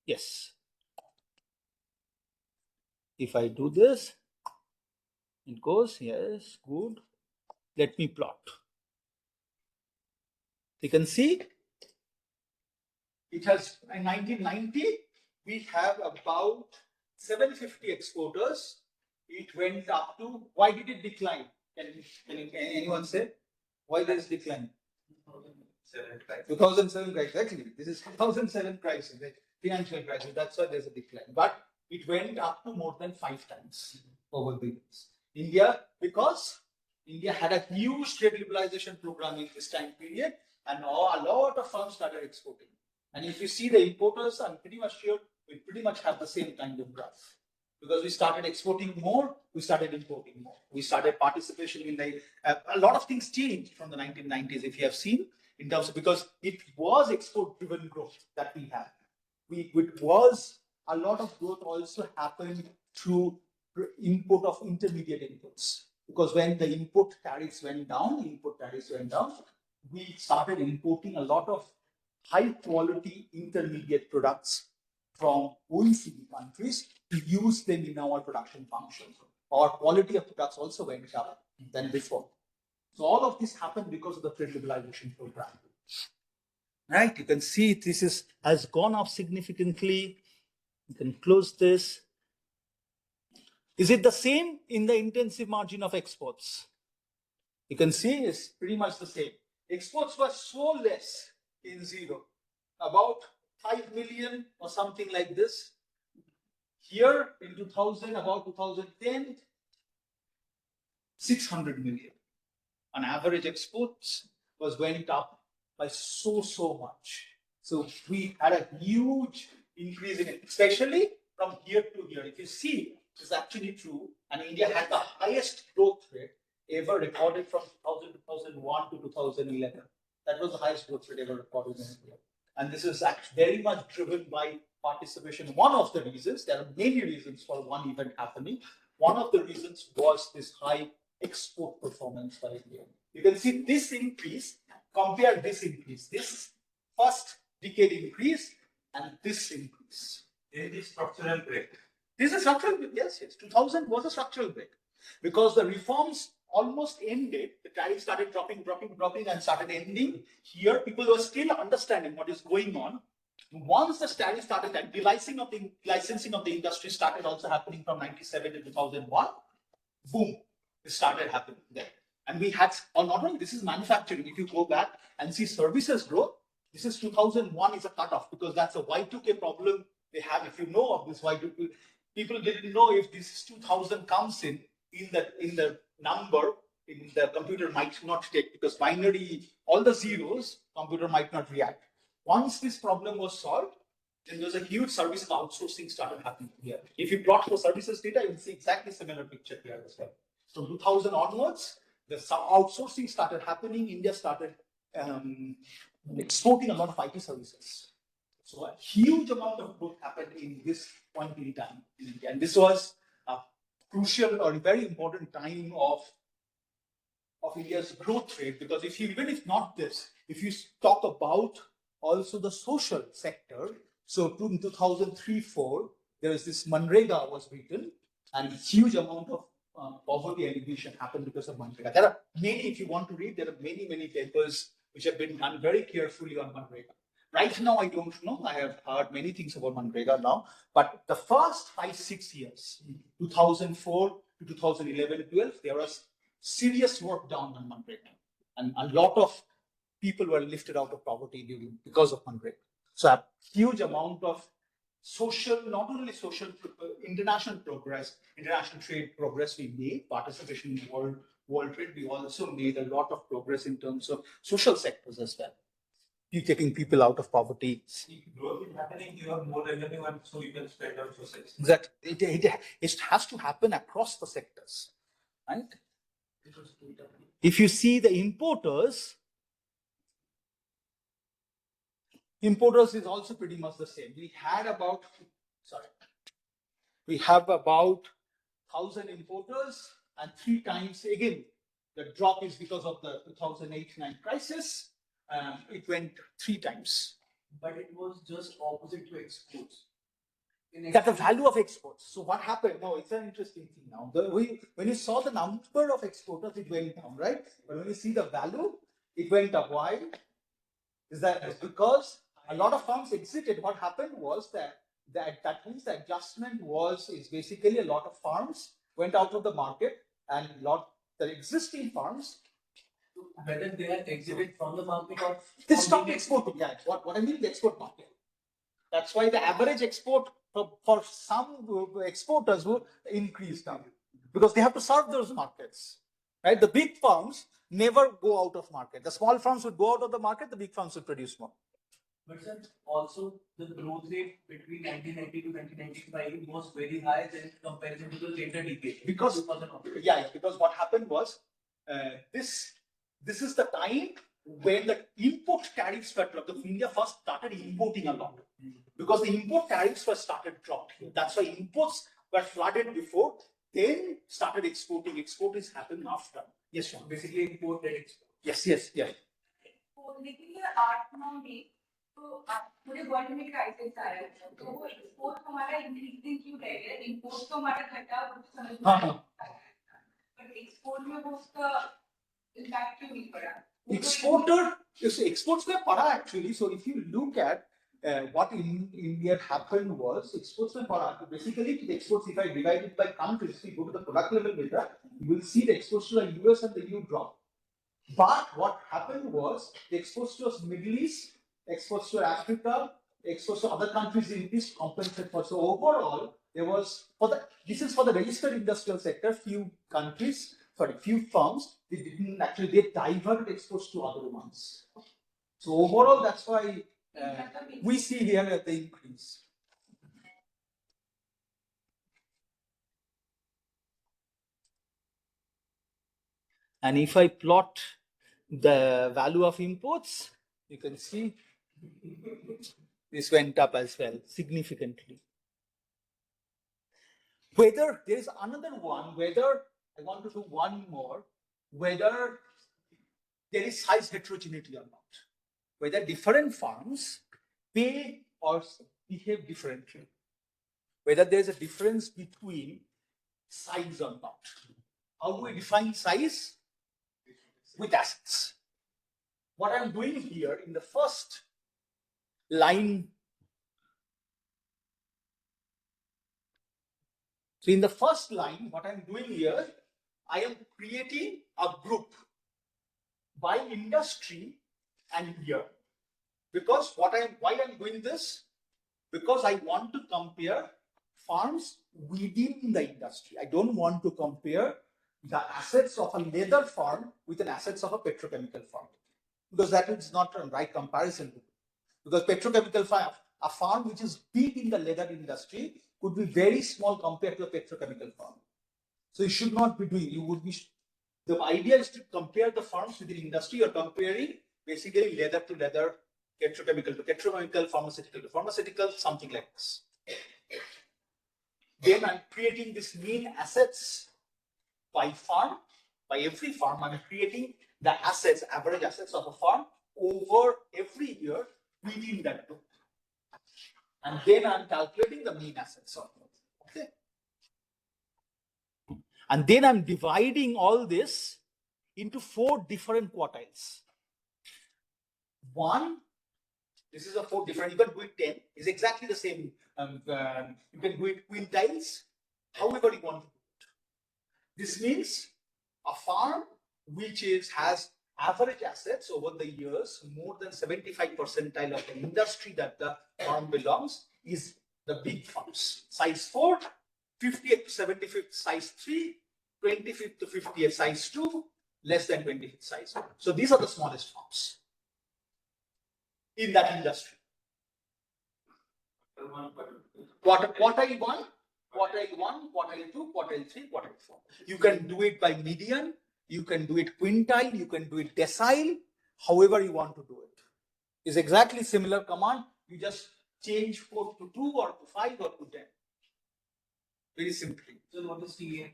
Yes. If I do this, it goes, yes, good. Let me plot. You can see it has, in 1990, we have about 750 exporters. It went up to, why did it decline? Can anyone say? Why there is decline? 2007 crisis, actually. This is 2007 crisis, the financial crisis. That's why there's a decline. But it went up to more than 5 times over the years. India, because India had a huge trade liberalization program in this time period, and a lot of firms started exporting. And if you see the importers, I'm pretty much sure we pretty much have the same kind of graph. Because we started exporting more, we started importing more. We started participation in a lot of things changed from the 1990s, if you have seen, in terms of, because it was export-driven growth that we had. It was a lot of growth also happened through import of intermediate inputs. Because when the input tariffs went down, we started importing a lot of high-quality intermediate products from OECD countries to use them in our production functions. Our quality of products also went up than before. So all of this happened because of the trade liberalization program. Right, you can see this has gone up significantly. You can close this. Is it the same in the intensive margin of exports? You can see it's pretty much the same. exports were so less in zero, about 5 million or something like this. Here in 2000, about 2010, 600 million. On average, exports went up by so much. So we had a huge increase in it, especially from here to here. If you see, it's actually true, and India had the highest growth rate ever recorded from 2001 to 2011. That was the highest growth rate ever recorded in India. And this is actually very much driven by participation. One of the reasons, there are many reasons for one event happening. One of the reasons was this high export performance by India. You can see this increase, compare this increase, this first decade increase and this increase. There is structural break. This is a structural break, yes. 2000 was a structural break because the reforms almost ended. The tariffs started dropping and started ending. Here, people were still understanding what is going on. Once the tariffs started, the licensing of the industry started also happening from 97 to 2001. Boom, it started happening there. And we had, or not only this is manufacturing, if you go back and see services growth, this is 2001 is a cutoff because that's a Y2K problem they have. If you know of this Y2K, people didn't know if this 2000 comes in the number, in the computer might not take because binary, all the zeros, computer might not react. Once this problem was solved, then there was a huge service outsourcing started happening here. If you plot for services data, you'll see exactly similar picture here as well. From 2000 onwards, the outsourcing started happening. India started exporting a lot of IT services. So a huge amount of growth happened in this point in time in India. And this was a crucial or very important time of India's growth rate, because even if not this, if you talk about also the social sector, so in 2003-04, there was this Manrega was written, and a huge amount of poverty alleviation happened because of Manrega. There are many, if you want to read, there are many papers which have been done very carefully on Manrega. Right now, I don't know. I have heard many things about Manrega now, but the first 5-6 years, 2004 to 2011-12, there was serious work done on Manrega, and a lot of people were lifted out of poverty because of Manrega. So a huge amount of social, not only social, international progress, international trade progress we made, participation in world trade, we also made a lot of progress in terms of social sectors as well. You taking people out of poverty. Growth is happening, you have more revenue, and so you can spread out society. Exactly. It has to happen across the sectors, right? If you see the importers is also pretty much the same. We have about 1,000 importers, and 3 times again, the drop is because of the 2008-9 crisis. It went 3 times. But it was just opposite to exports. That's the value of exports. So what happened? No, it's an interesting thing now. When you saw the number of exporters, it went down, right? But when you see the value, it went up. Why? Is that because a lot of firms exited? What happened was that means the adjustment is basically a lot of firms went out of the market, and the existing firms, whether they are exited from the market or they stopped exporting. Yeah, what I mean, the export market. That's why the average export for some exporters will increase now, because they have to serve those markets, right? The big firms never go out of market. The small firms would go out of the market. The big firms would produce more. But sir, also the growth rate between 1990 to 1995 was very high in comparison to the later decade. Because what happened was this is the time when the import tariffs were dropped. India first started importing a lot because the import tariffs were started dropped here. That's why imports were flooded before, then started exporting. Export is happening after. Yes, Sean. Basically import and export. Yes. लेकिन ये 8-9 में तो पूरे world में crisis आ रहा है, तो वो एक्सपोर्ट हमारा इंक्रीजिंग क्यों रह गया? इंपोर्ट तो हमारा घटा, वो समझ में हाँ. पर एक्सपोर्ट में वो उसका इम्पैक्ट क्यों नहीं पड़ा? Exports were para actually. So if you look at what in India happened was exports were para. Basically, the exports, if I divide it by countries, if you go to the product level data, you will see the exports to the US and the EU drop. But what happened was they exposed to us Middle East, exposed to Africa, exposed to other countries in this compensate for. So overall, there was this is for the registered industrial sector, few firms, they didn't actually they diverted exposed to other ones. So overall, that's why we see here the increase. And if I plot the value of imports, you can see this went up as well significantly. Whether there is another one, whether I want to do one more, whether there is size heterogeneity or not, whether different firms pay or behave differently, whether there is a difference between size or not. How do we define size? With assets. What I'm doing here in the first line, so in the first line, what I'm doing here, I am creating a group by industry and year. Because why I'm doing this? Because I want to compare farms within the industry. I don't want to compare the assets of a leather farm with the assets of a petrochemical farm, because that is not a right comparison. Because petrochemical farm, a farm which is big in the leather industry, could be very small compared to a petrochemical farm. So you should not be doing. You would be. The idea is to compare the farms within industry. You're comparing basically leather to leather, petrochemical to petrochemical, pharmaceutical to pharmaceutical, something like this. Then I'm creating this mean assets by farm. By every farm, I'm creating the assets, average assets of a farm over every year within that group. And then I'm calculating the mean assets of it. Okay. And then I'm dividing all this into 4 different quartiles. One, this is a 4 different, you can do it 10, is exactly the same. You can do it quintiles, however you want to do it. This means a farm which has average assets over the years, more than 75 percentile of the industry that the farm belongs, is the big farms. Size 4, 50th to 75th size 3, 25th to 50th size 2, less than 25th size 1. So these are the smallest farms in that industry. Quartile 1, quartile 1, quartile 2, quartile 3, quartile 4. You can do it by median, you can do it quintile, you can do it decile, however you want to do it. It's exactly similar command. You just change 4 to 2 or to 5 or to 10. Very simply. So what is TA?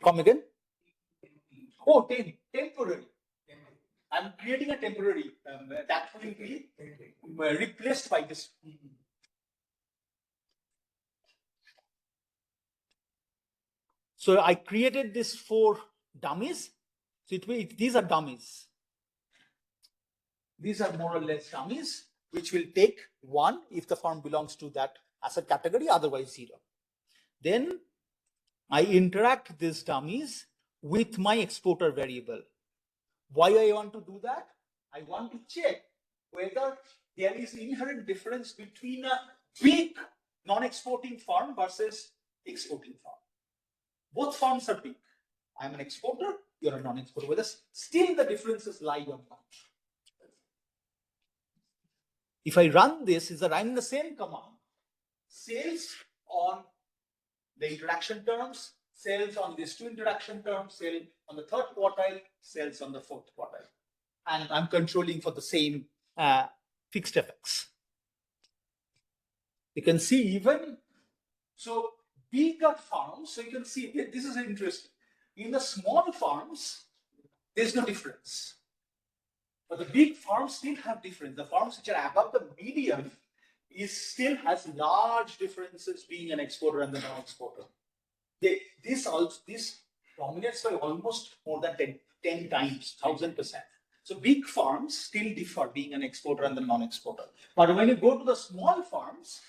Come again? Oh, 10. Temporary. I'm creating a temporary that will be replaced by this. So I created this 4 dummies. So these are dummies. These are more or less dummies, which will take 1 if the farm belongs to that asset category, otherwise 0. Then I interact these dummies with my exporter variable. Why I want to do that? I want to check whether there is inherent difference between a big non-exporting farm versus exporting farm. Both farms are big. I'm an exporter, you're a non-exporter. Whether still the differences lie or not. If I run this, is that I'm the same command. Sales on the interaction terms, sales on these 2 interaction terms, sales on the 3rd quartile, sales on the 4th quartile. And I'm controlling for the same fixed effects. You can see even, so bigger farms, so you can see, this is interesting. In the small farms, there's no difference. But the big farms still have difference. The farms which are above the median still has large differences being an exporter and the non-exporter. This dominates by almost more than 10 times, 1000%. So big farms still differ being an exporter and the non-exporter. But when you go to the small farms,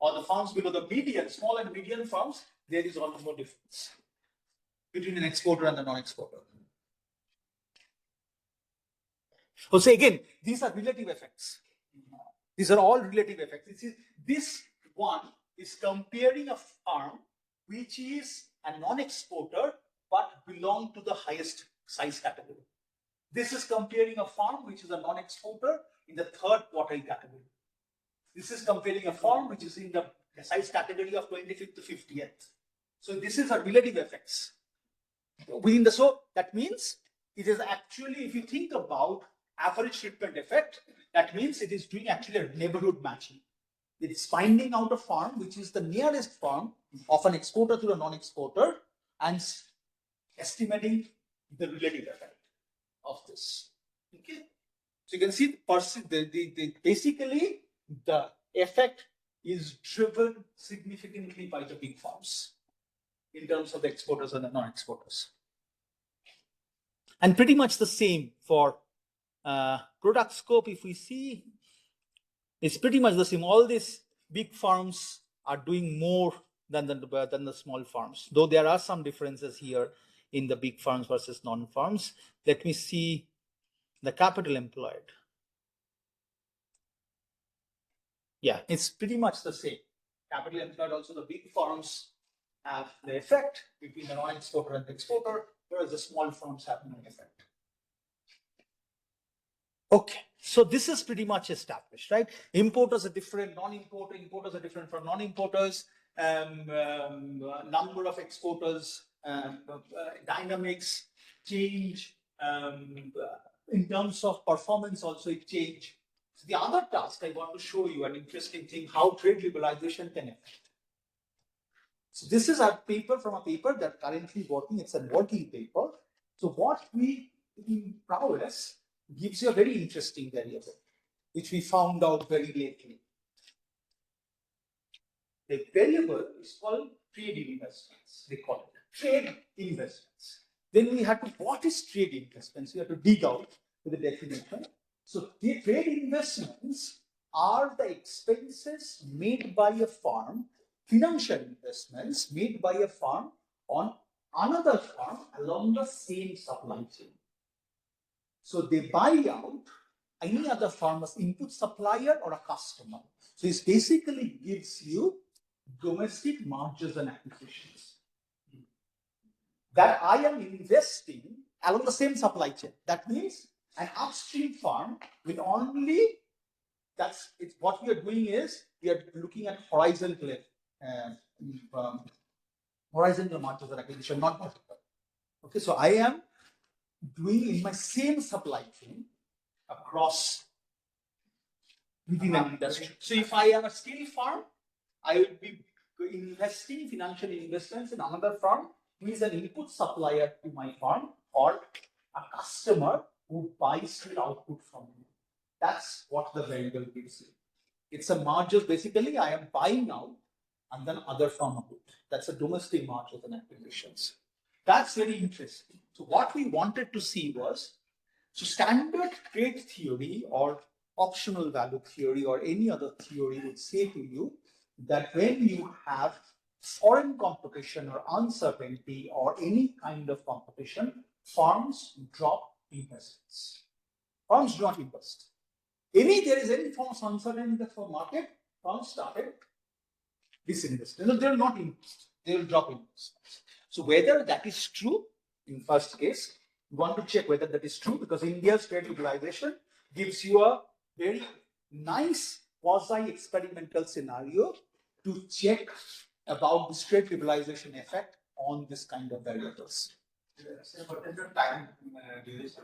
or the farms below the median, small and median farms, there is almost no difference between an exporter and the non-exporter. Oh, so again, these are relative effects. These are all relative effects. This one is comparing a farm which is a non-exporter but belong to the highest size category. This is comparing a farm which is a non-exporter in the third quartile category. This is comparing a farm which is in the size category of 25th to 50th. So this is a relative effects. Within the, so that means it is actually, if you think about average treatment effect, that means it is doing actually a neighborhood matching. It's finding out a farm which is the nearest farm of an exporter to a non-exporter and estimating the relative effect of this. Okay, so you can see basically the effect is driven significantly by the big farms in terms of the exporters and the non-exporters. And pretty much the same for product scope. If we see, it's pretty much the same. All these big farms are doing more than the small farms, though there are some differences here in the big farms versus non-farms. Let me see the capital employed. Yeah, it's pretty much the same. Capital employed, also the big farms have the effect between the non-exporter and the exporter, whereas the small firms have no effect. Okay, so this is pretty much established, right? Importers are different, non-importer, importers are different from non-importers, number of exporters, dynamics change, in terms of performance also it change. So the other task I want to show you an interesting thing, how trade liberalization can affect. So this is a paper from a paper that currently working, it's a working paper. So what we in prowess gives you a very interesting variable, which we found out very lately. The variable is called trade investments, they call it trade investments. Then we had to, what is trade investments? We have to dig out with the definition. So the trade investments are the expenses made by a firm, financial investments made by a firm on another firm along the same supply chain. So they buy out any other firm as input supplier or a customer. So it basically gives you domestic mergers and acquisitions. That I am investing along the same supply chain. That means an upstream firm with only, that's it's what we are doing is we are looking at horizontal mergers and acquisition, not vertical. Okay, so I am doing in my same supply chain across within an industry. So if I am a steel firm, I will be investing financial investments in another firm who is an input supplier to my firm or a customer who buys steel output from me. That's what the variable gives you. It's a merger. Basically, I am buying out and then other firm output. That's a domestic mergers and acquisitions. That's very interesting. So what we wanted to see was, so standard trade theory or optional value theory or any other theory would say to you that when you have foreign competition or uncertainty or any kind of competition, firms drop investments. Firms do not invest. There is any form of uncertainty in the market, firms started disinvesting. No, they will not invest. They will drop investments. So whether that is true in first case, you want to check whether that is true because India's trade liberalization gives you a very nice quasi-experimental scenario to check about the trade liberalization effect on this kind of variables. What is the time duration?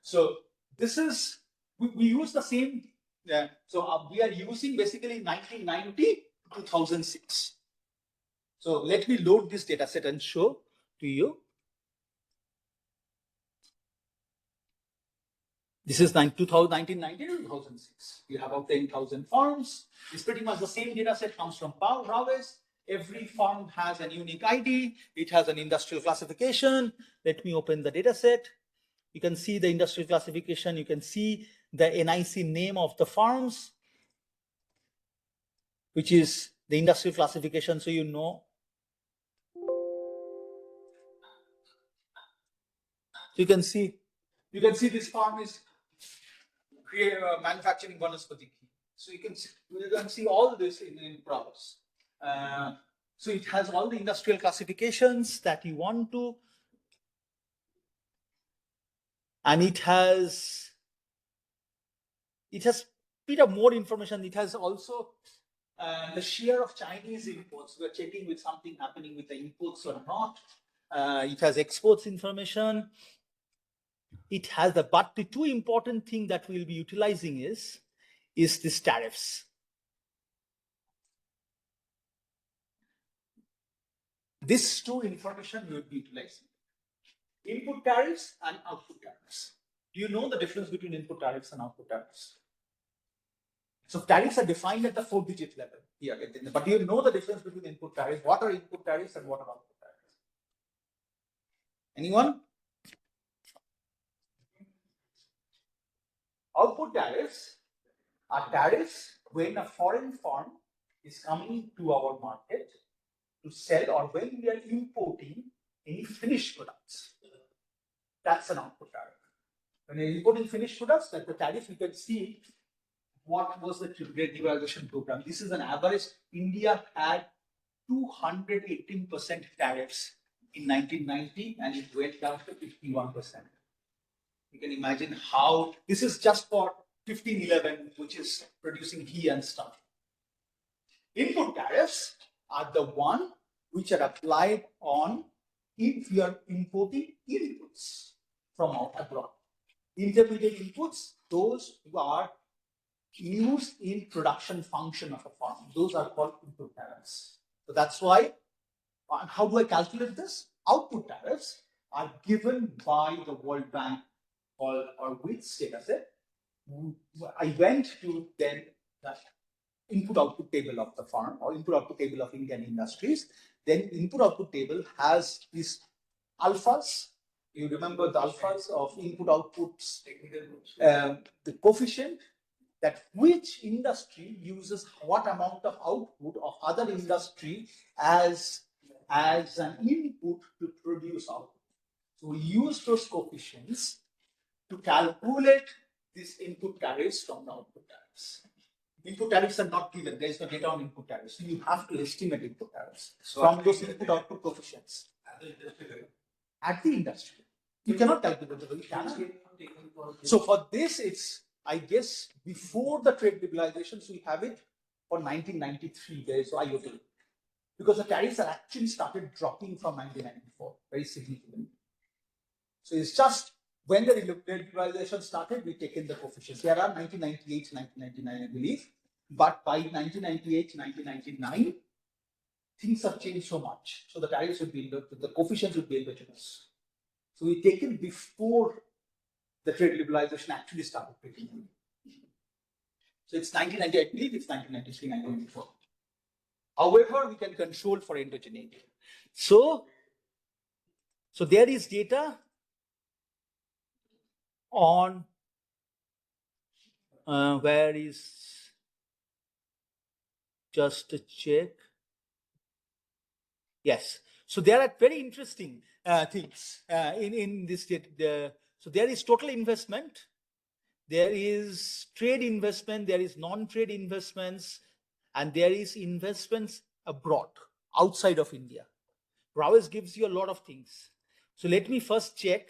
So this is, we use the same, so we are using basically 1990 to 2006. So let me load this data set and show to you. This is 1990 to 2006. We have about 10,000 farms. It's pretty much the same data set comes from prowess. Every farm has a unique ID. It has an industrial classification. Let me open the data set. You can see the industrial classification. You can see the NIC name of the farms, which is the industrial classification. So you know. So you can see this farm is manufacturing vanaspati ghee. So you can see all this in browse. So it has all the industrial classifications that you want to, and it has bit of more information. It has also the share of Chinese imports. We're checking with something happening with the imports or not. It has exports information. It has but the two important thing that we'll be utilizing is this tariffs. These two information we'll be utilizing. Input tariffs and output tariffs. Do you know the difference between input tariffs and output tariffs? So tariffs are defined at the 4-digit level here, but do you know the difference between input tariffs? What are input tariffs and what are output tariffs? Anyone? Output tariffs are tariffs when a foreign firm is coming to our market to sell, or when we are importing any finished products. That's an output tariff. When you're importing finished products, that's the tariff. You can see what was the trade liberalization program. This is an average. India had 218% tariffs in 1990, and it went down to 51%. You can imagine how this is just for 1511, which is producing ghee and stuff. Input tariffs are the one which are applied on if you are importing inputs from abroad. Intermediate inputs, those who are used in production function of a farm, those are called input tariffs. So that's why, and how do I calculate this? Output tariffs are given by the World Bank or with data set. I went to then the input output table of the farm or input output table of Indian industries. Then input output table has these alphas. You remember the alphas of input outputs, the coefficient that which industry uses what amount of output of other industry as an input to produce output. So we use those coefficients to calculate these input tariffs from the output tariffs. Input tariffs are not given. There is no data on input tariffs. So you have to estimate input tariffs from those input output coefficients. At the industry. You cannot calculate the So for this, it's, I guess, before the trade liberalizations, we have it for 1993. There is IOT. Because the tariffs are actually started dropping from 1994 very significantly. So it's just when the liberalization started, we take in the coefficients. There are 1998, 1999, I believe. But by 1998, 1999, things have changed so much. So the tariffs would be, the coefficients would be endogenous. So we take it before the trade liberalization actually started taking in. So it's 1998, I believe it's 1993, 1994. However, we can control for endogeneity. So there is data on where is, just to check. Yes. So there are very interesting things in this data. So there is total investment, there is trade investment, there is non-trade investments, and there is investments abroad, outside of India. Prowess gives you a lot of things. So let me first check.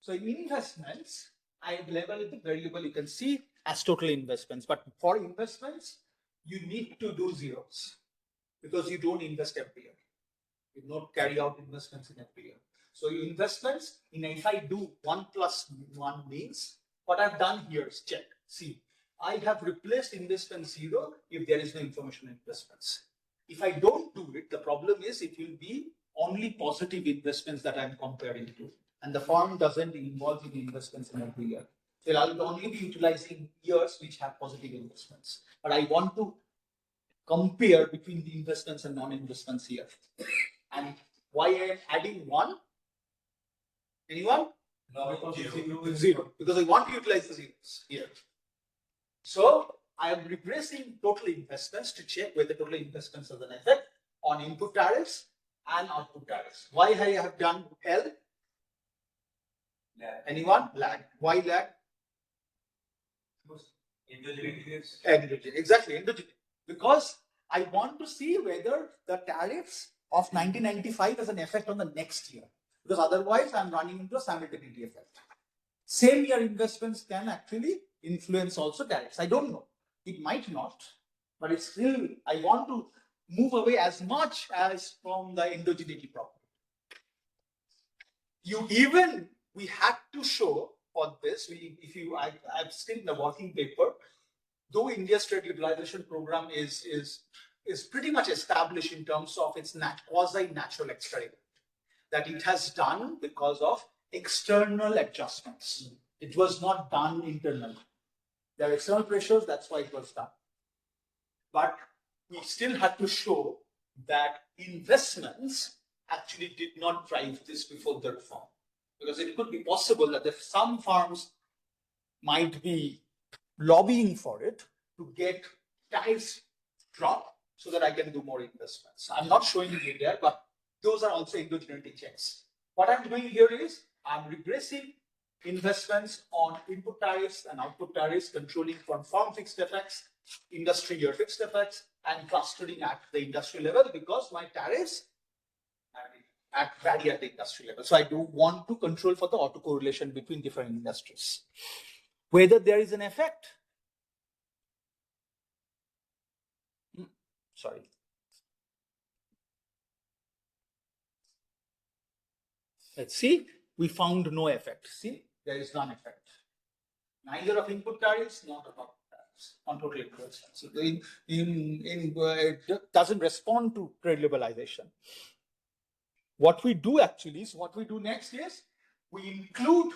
So investments, I label the variable you can see as total investments. But for investments, you need to do zeros because you don't invest every year. You don't carry out investments in every year. So investments, if I do 1 plus 1 means, what I've done here is check. See, I have replaced investment 0 if there is no information investments. If I don't do it, the problem is it will be only positive investments that I'm comparing to. And the firm doesn't involve in investments in every year. So I'll only be utilizing years which have positive investments. But I want to compare between the investments and non-investments here. And why I am adding 1? Anyone? No, Because 0. Because I want to utilize the zeros here. So I am replacing total investments to check whether total investments has an effect on input tariffs and output tariffs. Why I have done L? Anyone? Lag. Why lag? Endogenous. Exactly, endogenous. Because I want to see whether the tariffs of 1995 has an effect on the next year. Because otherwise, I'm running into a simultaneity effect. Same year investments can actually influence also tariffs. I don't know. It might not, but it's still, I want to move away as much as from the endogeneity problem. We had to show for this, I'm still in the working paper, though India's trade liberalization program is pretty much established in terms of its quasi-natural experiment that it has done because of external adjustments. It was not done internally. There are external pressures, that's why it was done. But we still had to show that investments actually did not drive this before the reform. Because it could be possible that if some firms might be lobbying for it to get tariffs dropped so that I can do more investments. I'm not showing you there, but those are also endogeneity checks. What I'm doing here is I'm regressing investments on input tariffs and output tariffs, controlling for firm fixed effects, industry year fixed effects, and clustering at the industry level because my tariffs vary at the industry level. So I do want to control for the autocorrelation between different industries. Whether there is an effect. Sorry. Let's see. We found no effect. See, there is none effect. Neither of input tariffs, not of output tariffs on total inputs. So it doesn't respond to trade liberalization. What we do actually is what we do next is we include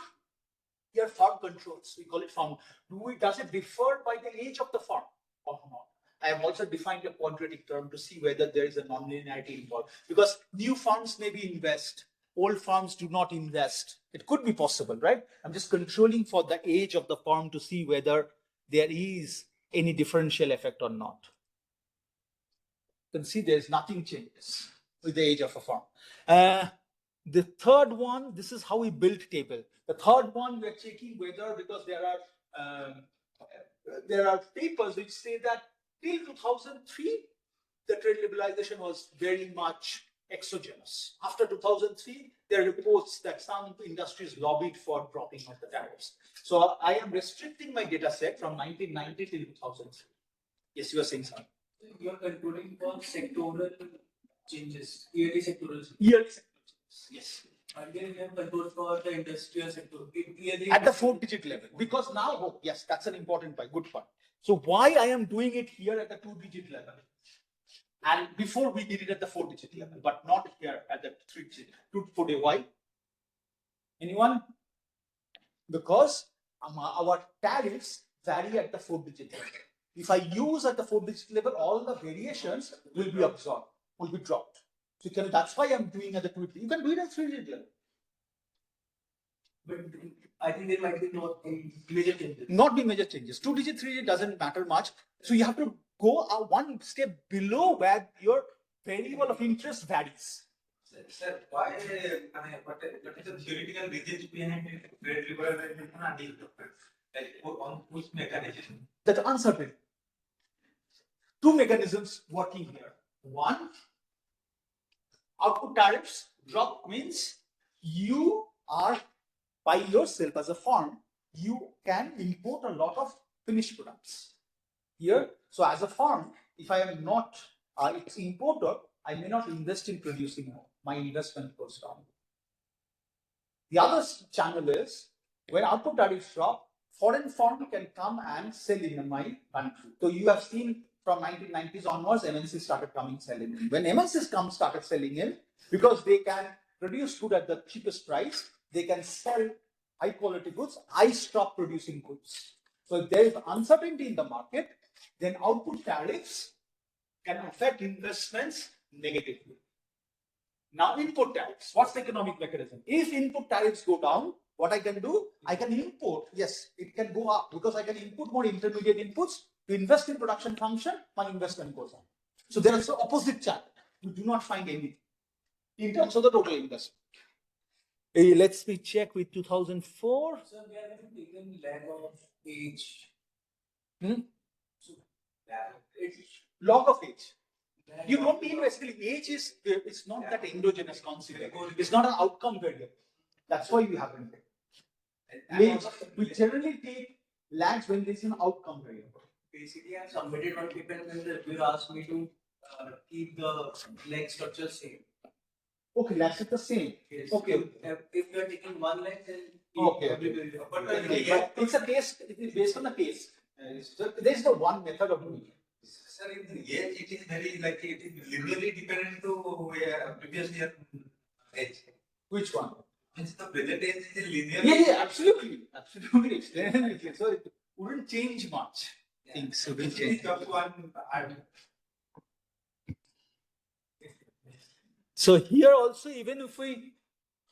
here firm controls. We call it firm. Does it differ by the age of the firm or not? I have also defined a quadratic term to see whether there is a nonlinearity involved because new firms maybe invest, old firms do not invest. It could be possible, right? I'm just controlling for the age of the firm to see whether there is any differential effect or not. You can see there's nothing changes with the age of a firm. The third one, this is how we build table. The third one, we're checking whether, because there are papers which say that till 2003, the trade liberalization was very much exogenous. After 2003, there are reports that some industries lobbied for dropping of the tariffs. So I am restricting my data set from 1990 till 2003. Yes, you are saying something. You are concluding for sectoral changes, yearly sectoral changes. Yearly sectoral changes, yes. And then you have control for the industrial sector. At the 4-digit level. Because now, oh, yes, that's an important point, good point. So why I am doing it here at the 2-digit level? And before we did it at the 4-digit level, but not here at the 3-digit. 2-4-day. Why? Anyone? Because our tariffs vary at the 4-digit level. If I use at the 4-digit level, all the variations will be absorbed, will be dropped. So that's why I'm doing at the 2-digit. You can do it at 3-digit level. But I think there might be not major changes. Not be major changes. 2-digit, 3-digit doesn't matter much. So you have to go one step below where your variable of interest varies. Sir, why? What is the theoretical reasons behind trade liberalization and development? Like on which mechanism? That's uncertain. Two mechanisms working here. One, output tariffs drop means you are by yourself as a firm, you can import a lot of finished products here. So as a firm, if I am not its importer, I may not invest in producing more. My investment goes down. The other channel is when output tariffs drop, foreign firm can come and sell in my country. So you have seen from 1990s onwards, MNCs started coming selling in. When MNCs started selling in, because they can produce food at the cheapest price, they can sell high quality goods. I stop producing goods. So if there is uncertainty in the market, then output tariffs can affect investments negatively. Now input tariffs, what's the economic mechanism? If input tariffs go down, what I can do, I can import. Yes, it can go up because I can input more intermediate inputs to invest in production function, my investment goes up. So there is an opposite channel. We do not find anything. in terms of the total investment. Let's me check with 2004. So we have taken lag of age. Hmm? So it's Log of age. lag You of- don't need basically age is it's not that endogenous concept. It's not an outcome variable. That's why we haven't. Age, we generally take lags when there's an outcome variable. Basically, I've submitted one paper and then the reviewer asked me to keep the leg structure same. Okay, that's it the same. Yes. Okay. If we are taking one leg, then Okay. But But it's a case, it is based on the case. So there's no one method of doing it. sir, in the age, it is very like it is linearly dependent to previous year age. Which one? Means the present age is linear. Yeah, absolutely. Absolutely. So it wouldn't change much. Things wouldn't change. Just one. So here also, even if we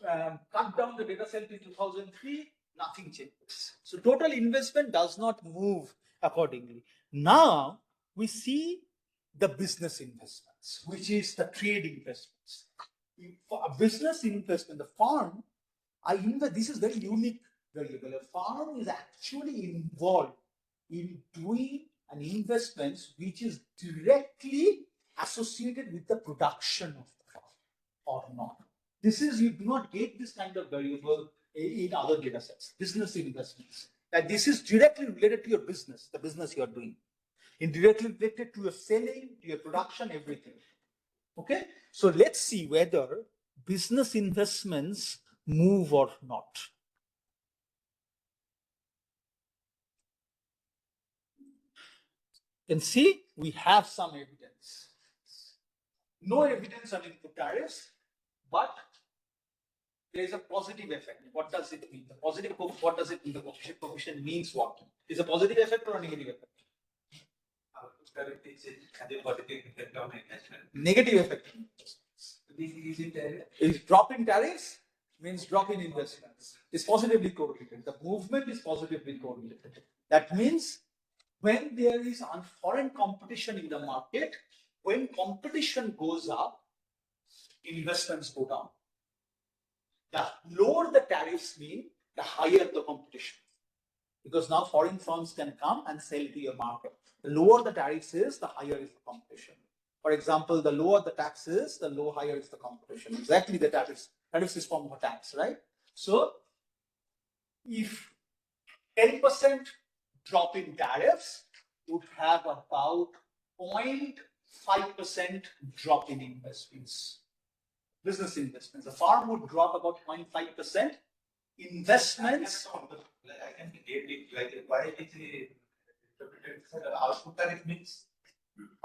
cut down the data set in 2003, nothing changes. So total investment does not move accordingly. Now we see the business investments, which is the trade investments. For a business investment, the farm, this is very unique variable. A farm is actually involved in doing an investment which is directly associated with the production of the farm or not. This is, you do not get this kind of variable in other data sets, business investments. That this is directly related to your business, the business you are doing. In directly related to your selling, to your production, everything. Okay, so let's see whether business investments move or not. And see, we have some evidence. No evidence on input tariffs, but there is a positive effect. What does it mean? The positive, what does it mean? The coefficient means what? Is a positive effect or a negative effect? Negative effect. Is drop in tariffs means drop in investments. Is positively correlated. The movement is positively correlated. That means when there is foreign competition in the market, when competition goes up, investments go down. The lower the tariffs mean, the higher the competition. Because now foreign firms can come and sell to your market. The lower the tariffs is, the higher is the competition. For example, the lower the tax is, the higher is the competition. Exactly the tariffs. Tariffs is form of a tax, right? So if 10% drop in tariffs would have about 0.5% drop in investments. Business investments. The farm would drop about 0.5%. Investments. I can get it like why it is output tariff means.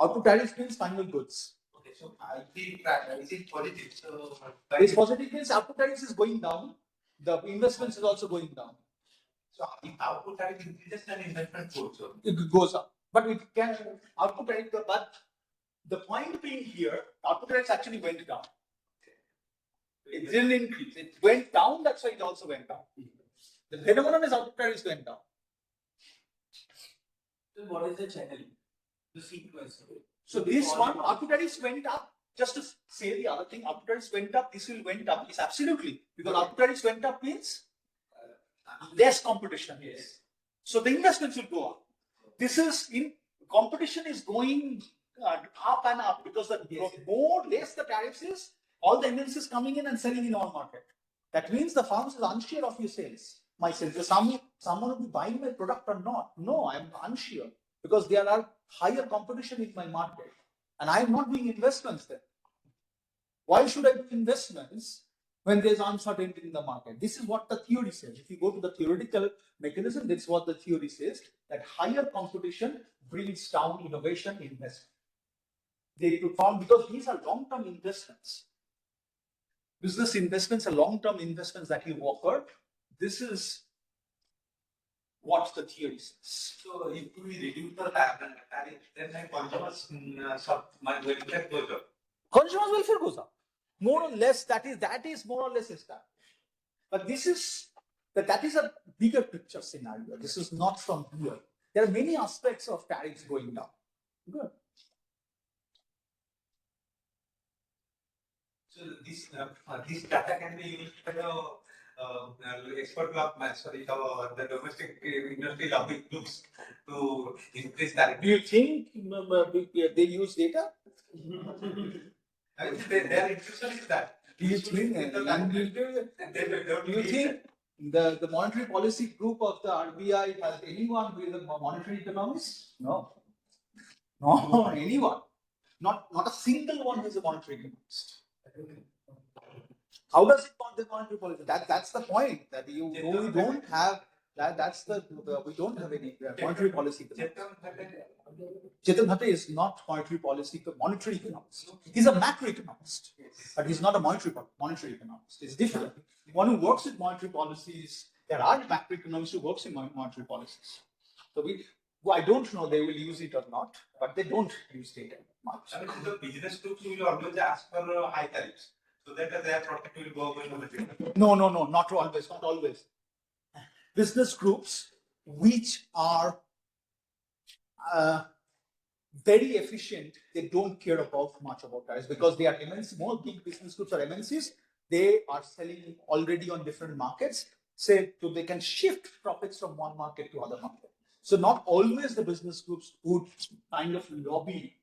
Output tariff means final goods. Okay, so I think is it positive? So It's positive means output tariff is going down. The investments is also going down. so if output tariff increases, then investment goes up. It goes up. But it can output tariff, but the point being here, output tariffs actually went down. It didn't increase. It went down, that's why it also went down. The phenomenon is output tariffs went down. So what is the channel? The sequence. So this one, output tariffs went up. Just to say the other thing, output tariffs went up, this will went up. Yes, absolutely. Because output tariffs went up means less competition. Yes. So the investments will go up. This is in competition is going up and up because the less the tariffs is, all the MNCs coming in and selling in our market. That means the farmers is unsure of your sales. My sales. Is someone will be buying my product or not? No, I'm unsure because there are higher competition in my market, and I am not doing investments there. Why should I do investments when there's uncertainty in the market? This is what the theory says. If you go to the theoretical mechanism, that's what the theory says, that higher competition brings down innovation investment. They perform because these are long-term investments. Business investments are long-term investments that you offer. This is what the theory says. So if we reduce the tariff, then my consumers my welfare goes up. Consumers' welfare goes up. More or less, that is more or less established. But this is that is a bigger picture scenario. This is not from here. There are many aspects of tariffs going down. Good. So this data can be used for the export the domestic industry lobby groups to increase that. Do you think they use data? Their intention is that. Do you think? Do you think the monetary policy group of the RBI has anyone who is a monetary economist? No. No, anyone. Not a single one who is a monetary economist. How does it not the monetary policy? That's the point. That we don't have we don't have any monetary policy. Chetan Bhatta is not monetary policy, monetary economist. He's a macroeconomist, but he's not a monetary economist. It's different. One who works with monetary policies, there are macroeconomists who works in monetary policies. So I don't know they will use it or not, but they don't use data much. I mean, the business groups will always ask for high tariffs, so that their product will go away. No, not always. Business groups which are very efficient, they don't care much about tariffs because they are MNCs. More big business groups are MNCs. They are selling already on different markets, so they can shift profits from one market to other market. So not always the business groups would kind of lobby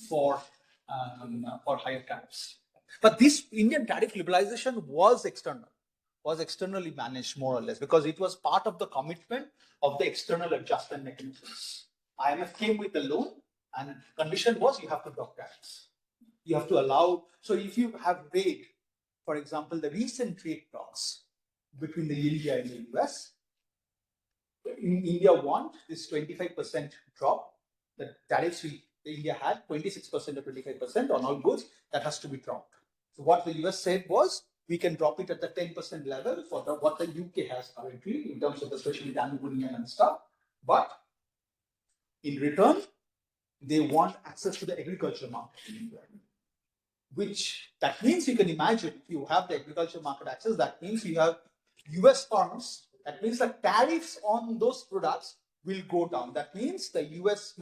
for higher tariffs. But this Indian tariff liberalization was externally managed more or less because it was part of the commitment of the external adjustment mechanisms. IMF came with the loan and condition was you have to drop tariffs. You have to allow, so if you have read, for example, the recent trade talks between the India and the US, India want this 25% drop. The tariffs India had 26% or 25% on all goods that has to be dropped. So what the US said was we can drop it at the 10% level for what the UK has currently in terms of especially the aluminum and stuff. But in return, they want access to the agriculture market in India. Which that means you can imagine if you have the agriculture market access, that means you have US farms. That means the tariffs on those products will go down. That means the US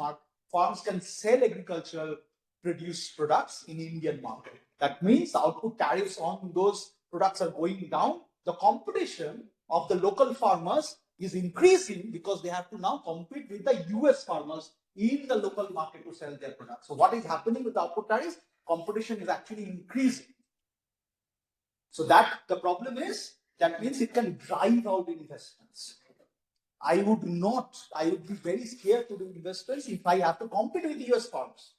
farms can sell agricultural produced products in Indian market. That means the output tariffs on those products are going down. The competition of the local farmers is increasing because they have to now compete with the US farmers in the local market to sell their products. So what is happening with the output tariffs? Competition is actually increasing. So that the problem is, that means it can drive out investments. I would be very scared to do investments if I have to compete with US farms.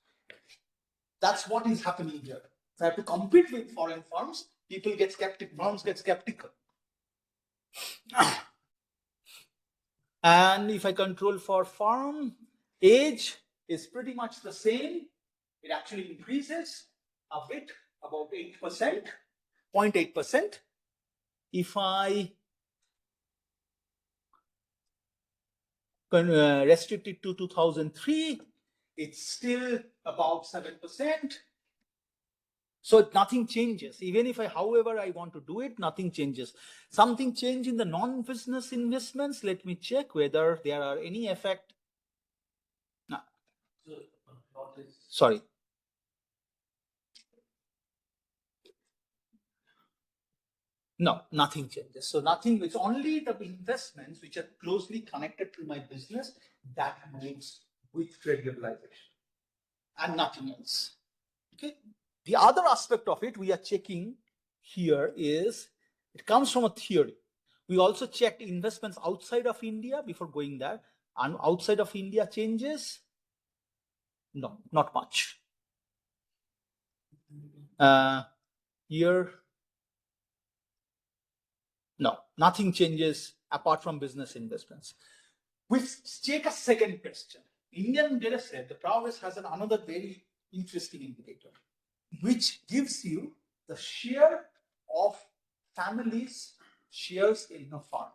That's what is happening here. If I have to compete with foreign farms, people get skeptical, farms get skeptical. And if I control for farm, age is pretty much the same. It actually increases a bit, about 8%, 0.8%. If I restrict it to 2003, it's still about 7%. So nothing changes. Even if however I want to do it, nothing changes. Something change in the non-business investments. Let me check whether there are any effect. No. Sorry. No, nothing changes. So nothing, it's only the investments which are closely connected to my business that moves with trade liberalization and nothing else. Okay. The other aspect of it we are checking here is, it comes from a theory. We also checked investments outside of India before going there. And outside of India changes? No, not much. Here, no, nothing changes apart from business investments. We take a second question. Indian data set, the progress has another very interesting indicator, which gives you the share of families' shares in a farm.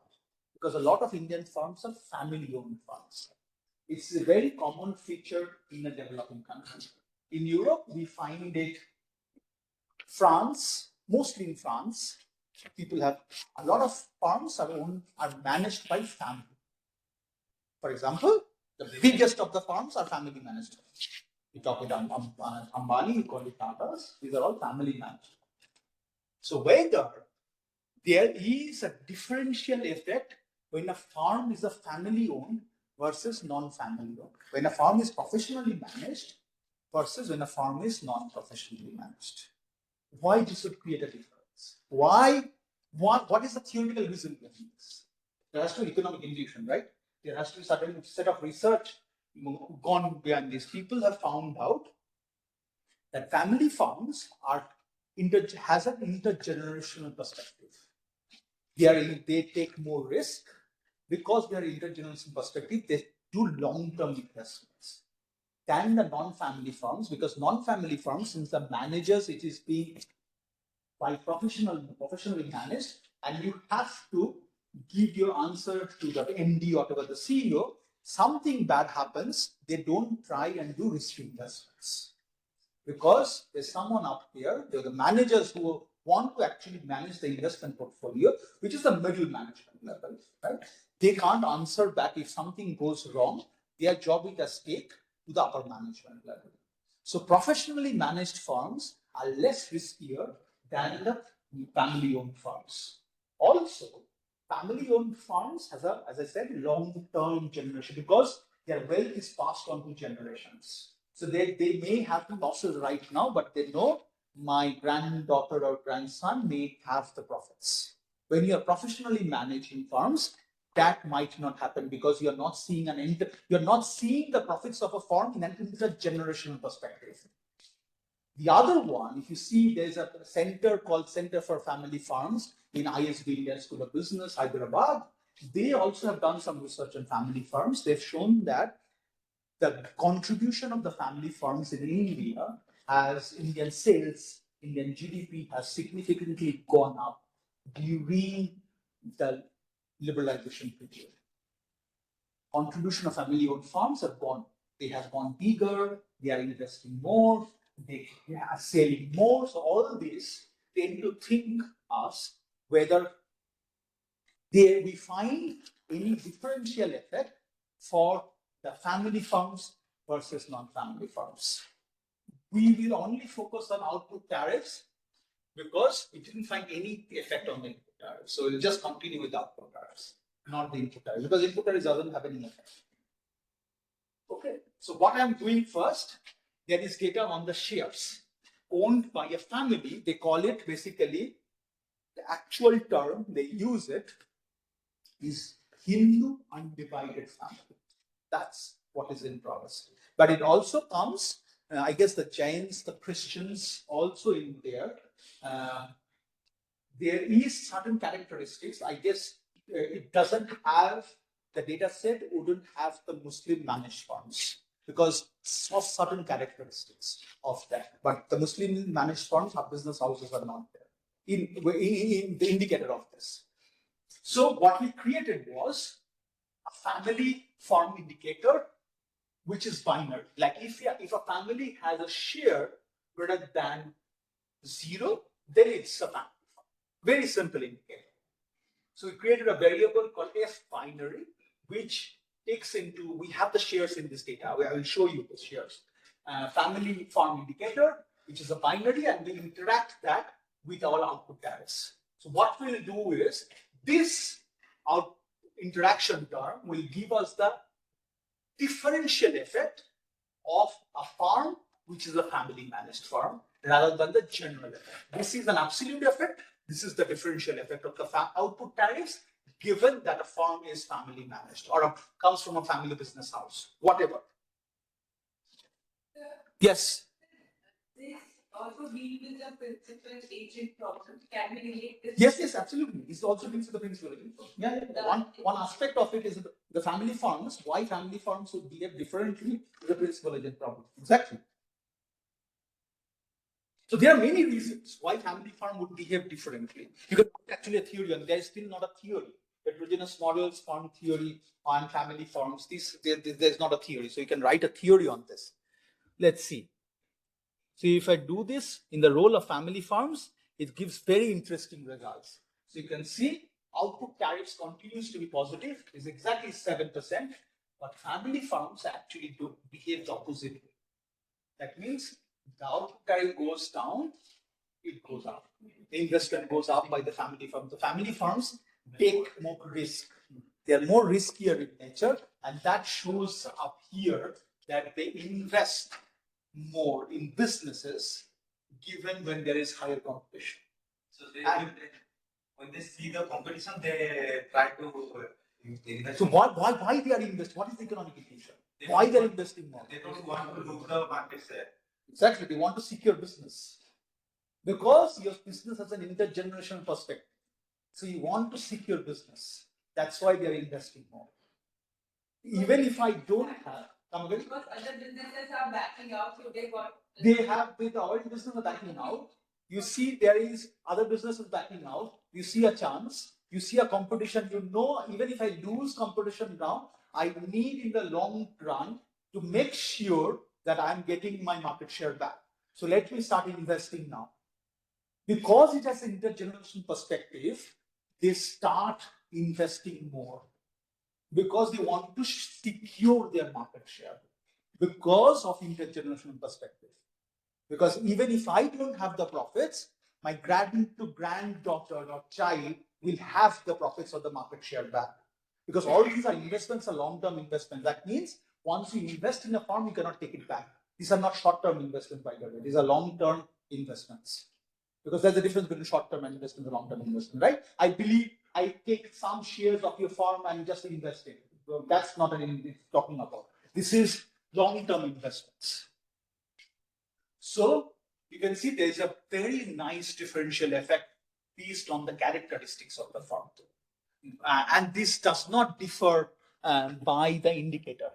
Because a lot of Indian farms are family-owned farms. It's a very common feature in a developing country. In Europe, we find it France, mostly in France, people have a lot of farms are managed by family. For example, the biggest of the farms are family managed. We talk about Ambani, we call it Tatas. These are all family managed. So whether there is a differential effect when a farm is a family owned versus non-family owned, when a farm is professionally managed versus when a farm is non-professionally managed. Why this would create a difference? Why? What is the theoretical reason behind this? There has to be economic intuition, right? There has to be certain set of research gone behind this. People have found out that family farms has an intergenerational perspective. They take more risk because they are intergenerational perspective. They do long-term investments than the non-family firms, because non-family firms, since the managers, it is being by professionally managed, and you have to give your answer to the MD or to the CEO. Something bad happens, they don't try and do risk investments because there's someone up here. They're the managers who want to actually manage the investment portfolio, which is the middle management level, right? They can't answer back if something goes wrong. Their job is at stake to the upper management level. So professionally managed firms are less riskier than the family-owned firms. Also, family-owned firms has a, as I said, long-term generation because their wealth is passed on to generations. So they may have losses right now, but they know my granddaughter or grandson may have the profits. When you are professionally managing firms, that might not happen because you're not seeing you're not seeing the profits of a firm in an intergenerational perspective. The other one, if you see, there's a center called Center for Family Farms in ISB, Indian School of Business, Hyderabad. They also have done some research on family farms. They've shown that the contribution of the family farms in India as Indian sales, Indian GDP has significantly gone up during the liberalization period. Contribution of family-owned farms have gone. They have gone bigger. They are investing more. They are selling more. So all of this tend to think us whether we find any differential effect for the family farms versus non-family farms. We will only focus on output tariffs because we didn't find any effect on the input tariffs. So we'll just continue with the output tariffs, not the input tariffs, because input tariffs doesn't have any effect. Okay, so what I'm doing first, there is data on the shares owned by a family. They call it basically, the actual term, they use it, is Hindu undivided family. That's what is in progress. But it also comes, I guess the Jains, the Christians also in there. There is certain characteristics. I guess it doesn't have, the data set wouldn't have the Muslim managed funds because of certain characteristics of that. But the Muslim managed funds, our business houses are not there in the indicator of this. So what we created was a family farm indicator, which is binary. Like if a family has a share greater than 0, then it's a family farm. Very simple indicator. So we created a variable called F binary, which takes into, we have the shares in this data. I will show you the shares. Family farm indicator, which is a binary, and we interact that with our output tariffs. So what we'll do is this interaction term will give us the differential effect of a farm which is a family managed farm rather than the general effect. This is an absolute effect. This is the differential effect of the output tariffs given that a farm is family managed or comes from a family business house, whatever. Yes. This also deals with the principal agent problem. Can we relate this? Yes, absolutely. It also deals with the principal agent problem. Yeah. One aspect of it is the family farms. Why family farms would behave differently to the principal agent problem? Exactly. So there are many reasons why family farm would behave differently. You can put actually a theory, and there is still not a theory. Heterogeneous models, farm theory on family farms. There's not a theory. So you can write a theory on this. Let's see. So if I do this in the role of family farms, it gives very interesting results. So you can see output tariffs continues to be positive, is exactly 7%, but family farms actually do behave the opposite way. That means the output tariff goes down, it goes up. the investment goes up by the family firms. The family firms take more risk. They are more riskier in nature, and that shows up here that they invest more in businesses given when there is higher competition. So when they see the competition, they try to invest. So why they are investing? What is the economic intention? Why they are investing more? They don't want to lose the market share. Exactly, they want to secure business because your business has an intergenerational perspective. So you want to secure business. That's why they are investing more. Even if I don't have, come again? Because other businesses are backing out, so they got. They have with our business are backing out. You see, there is other businesses backing out. You see a chance. You see a competition. You know, even if I lose competition now, I need in the long run to make sure that I'm getting my market share back. So let me start investing now. Because it has an intergenerational perspective, they start investing more because they want to secure their market share because of intergenerational perspective. Because even if I don't have the profits, my granddaughter or child will have the profits or the market share back. Because all these are investments, are long-term investments. That means once you invest in a firm, you cannot take it back. These are not short-term investments, by the way. These are long-term investments. Because there's a difference between short-term investment and long-term investment, right? I believe I take some shares of your firm and just invest it. So that's not what I'm talking about. This is long-term investments. So you can see there's a very nice differential effect based on the characteristics of the firm. And this does not differ by the indicator.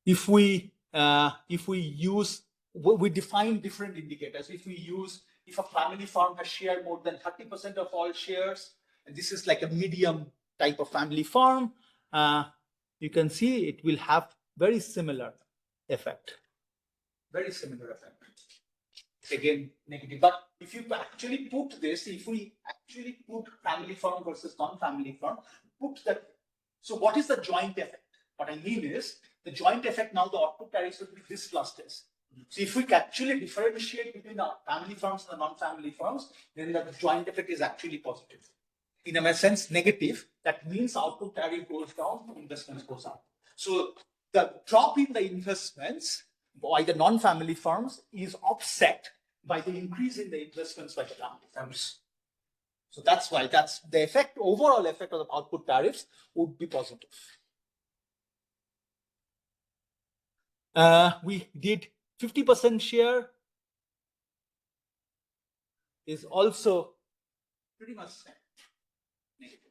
If we use, we define different indicators. If a family firm has shared more than 30% of all shares, and this is like a medium type of family firm, you can see it will have very similar effect. Very similar effect. Again, negative. But if you actually put this, if we actually put family firm versus non-family firm, put that. So what is the joint effect? What I mean is the joint effect now, the output tariffs will be this plus this. So if we actually differentiate between the family firms and the non-family firms, then the joint effect is actually positive. In a sense, negative. That means output tariff goes down, investments goes up. So the drop in the investments by the non-family firms is offset by the increase in the investments by the family firms. So that's why that's the effect, overall effect of the output tariffs would be positive. We did 50% share is also pretty much negative.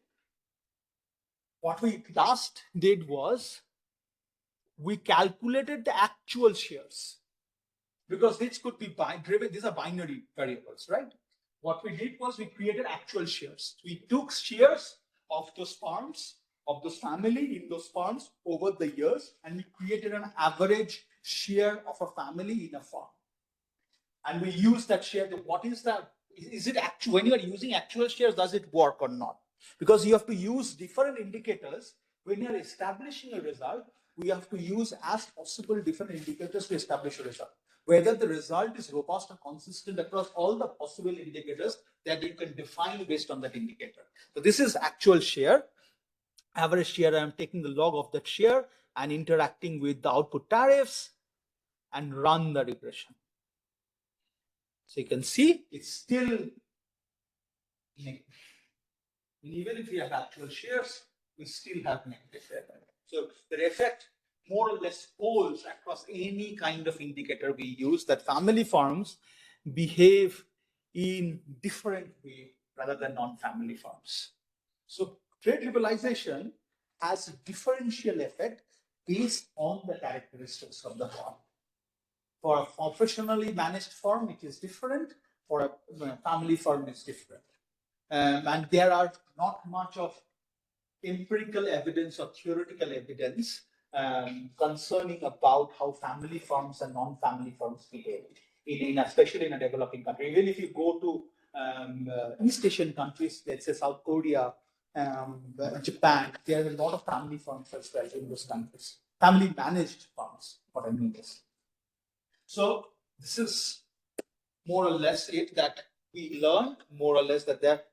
What we last did was we calculated the actual shares because this could be driven. These are binary variables, right? What we did was we created actual shares. We took shares of those firms, of those family in those firms over the years, and we created an average share of a family in a firm. And we use that share. What is that? Is it actual? When you are using actual shares, does it work or not? Because you have to use different indicators. When you are establishing a result, we have to use as possible different indicators to establish a result. Whether the result is robust and consistent across all the possible indicators that you can define based on that indicator. So this is actual share, average share. I'm taking the log of that share and interacting with the output tariffs and run the regression. So you can see it's still negative. Even if we have actual shares, we still have negative effect. So the effect more or less holds across any kind of indicator we use, that family firms behave in different way rather than non-family firms. So trade liberalization has a differential effect based on the characteristics of the firm. For a professionally managed firm, it is different. For a family firm, it's different. And there are not much of empirical evidence or theoretical evidence concerning about how family firms and non-family firms behave, especially in a developing country. Even if you go to East Asian countries, let's say South Korea, Japan, there are a lot of family firms as well in those countries. Family managed firms, what I mean is. So this is more or less it that we learned more or less that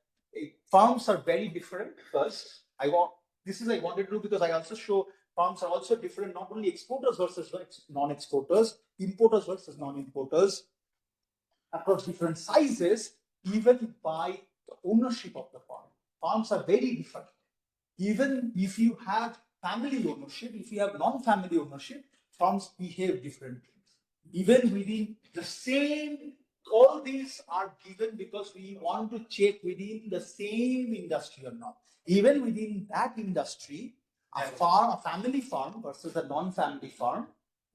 farms are very different. First, I wanted to do because I also show farms are also different, not only exporters versus non-exporters, importers versus non-importers, across different sizes, even by the ownership of the farm. Farms are very different. Even if you have family ownership, if you have non-family ownership, farms behave differently. Even within the same, all these are given because we want to check within the same industry or not. Even within that industry, a family farm versus a non-family farm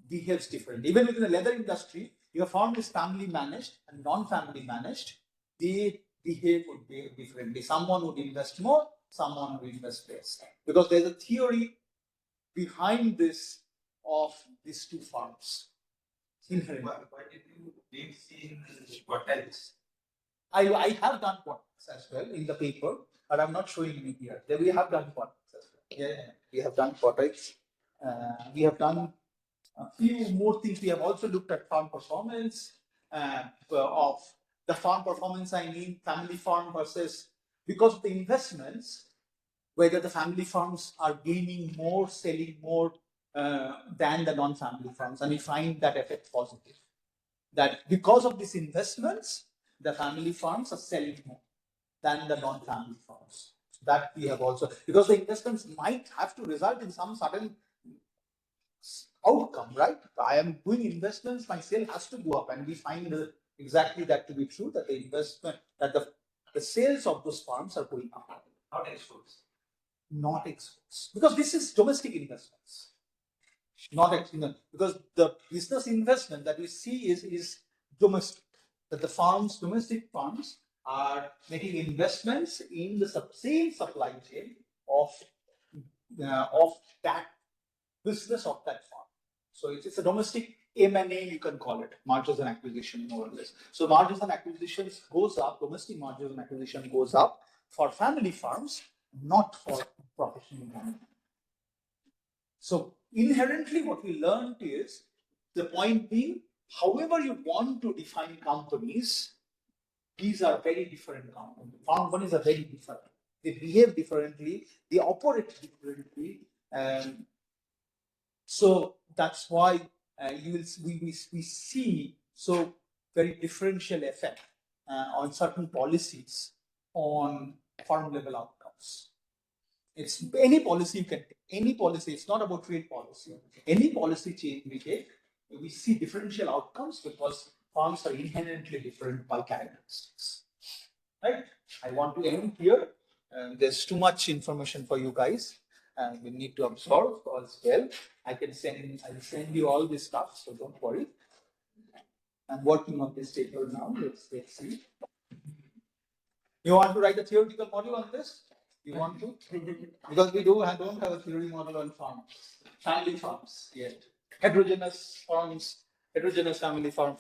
behaves differently. Even within the leather industry, your farm is family managed and non-family managed, they behave differently. Someone would invest more, someone would invest less. Because there's a theory behind this of these two farms. Why did you did see quartiles? I have done quartiles as well in the paper, but I'm not showing you here. We have done quartiles as well. Yeah, we have done quartiles. We have done a few more things. We have also looked at farm performance of the farm performance. I mean, family farm versus, because of the investments, whether the family farms are gaining more, selling more than the non-family farms, and we find that effect positive. That because of these investments, the family farms are selling more than the non-family farms. So that we have also, because the investments might have to result in some certain outcome, right? I am doing investments, my sale has to go up, and we find exactly that to be true, that the investment, that the sales of those farms are going up. Not exports. Not exports, because this is domestic investments, not exports, because the business investment that we see is domestic, that the farms, domestic farms are making investments in the same supply chain of that business of that farm. So it's a domestic M&A, you can call it, mergers and acquisition, more or less. So mergers and acquisitions goes up, domestic mergers and acquisition goes up for family farms, not for professional farming. So inherently what we learned is, the point being, however you want to define companies, these are very different companies. Farm companies are very different. They behave differently, they operate differently. So that's why we see so very differential effect on certain policies on farm level outcomes. It's any policy you can take, any policy, it's not about trade policy. Any policy change we take, we see differential outcomes because farms are inherently different by characteristics. Right? I want to end here. There's too much information for you guys. We need to absorb as well. I'll send you all this stuff, so don't worry. I'm working on this paper now. Let's see. You want to write a theoretical model on this? You want to? Because we don't have a theory model on farms, family farms yet. Heterogeneous farms, heterogeneous family farm.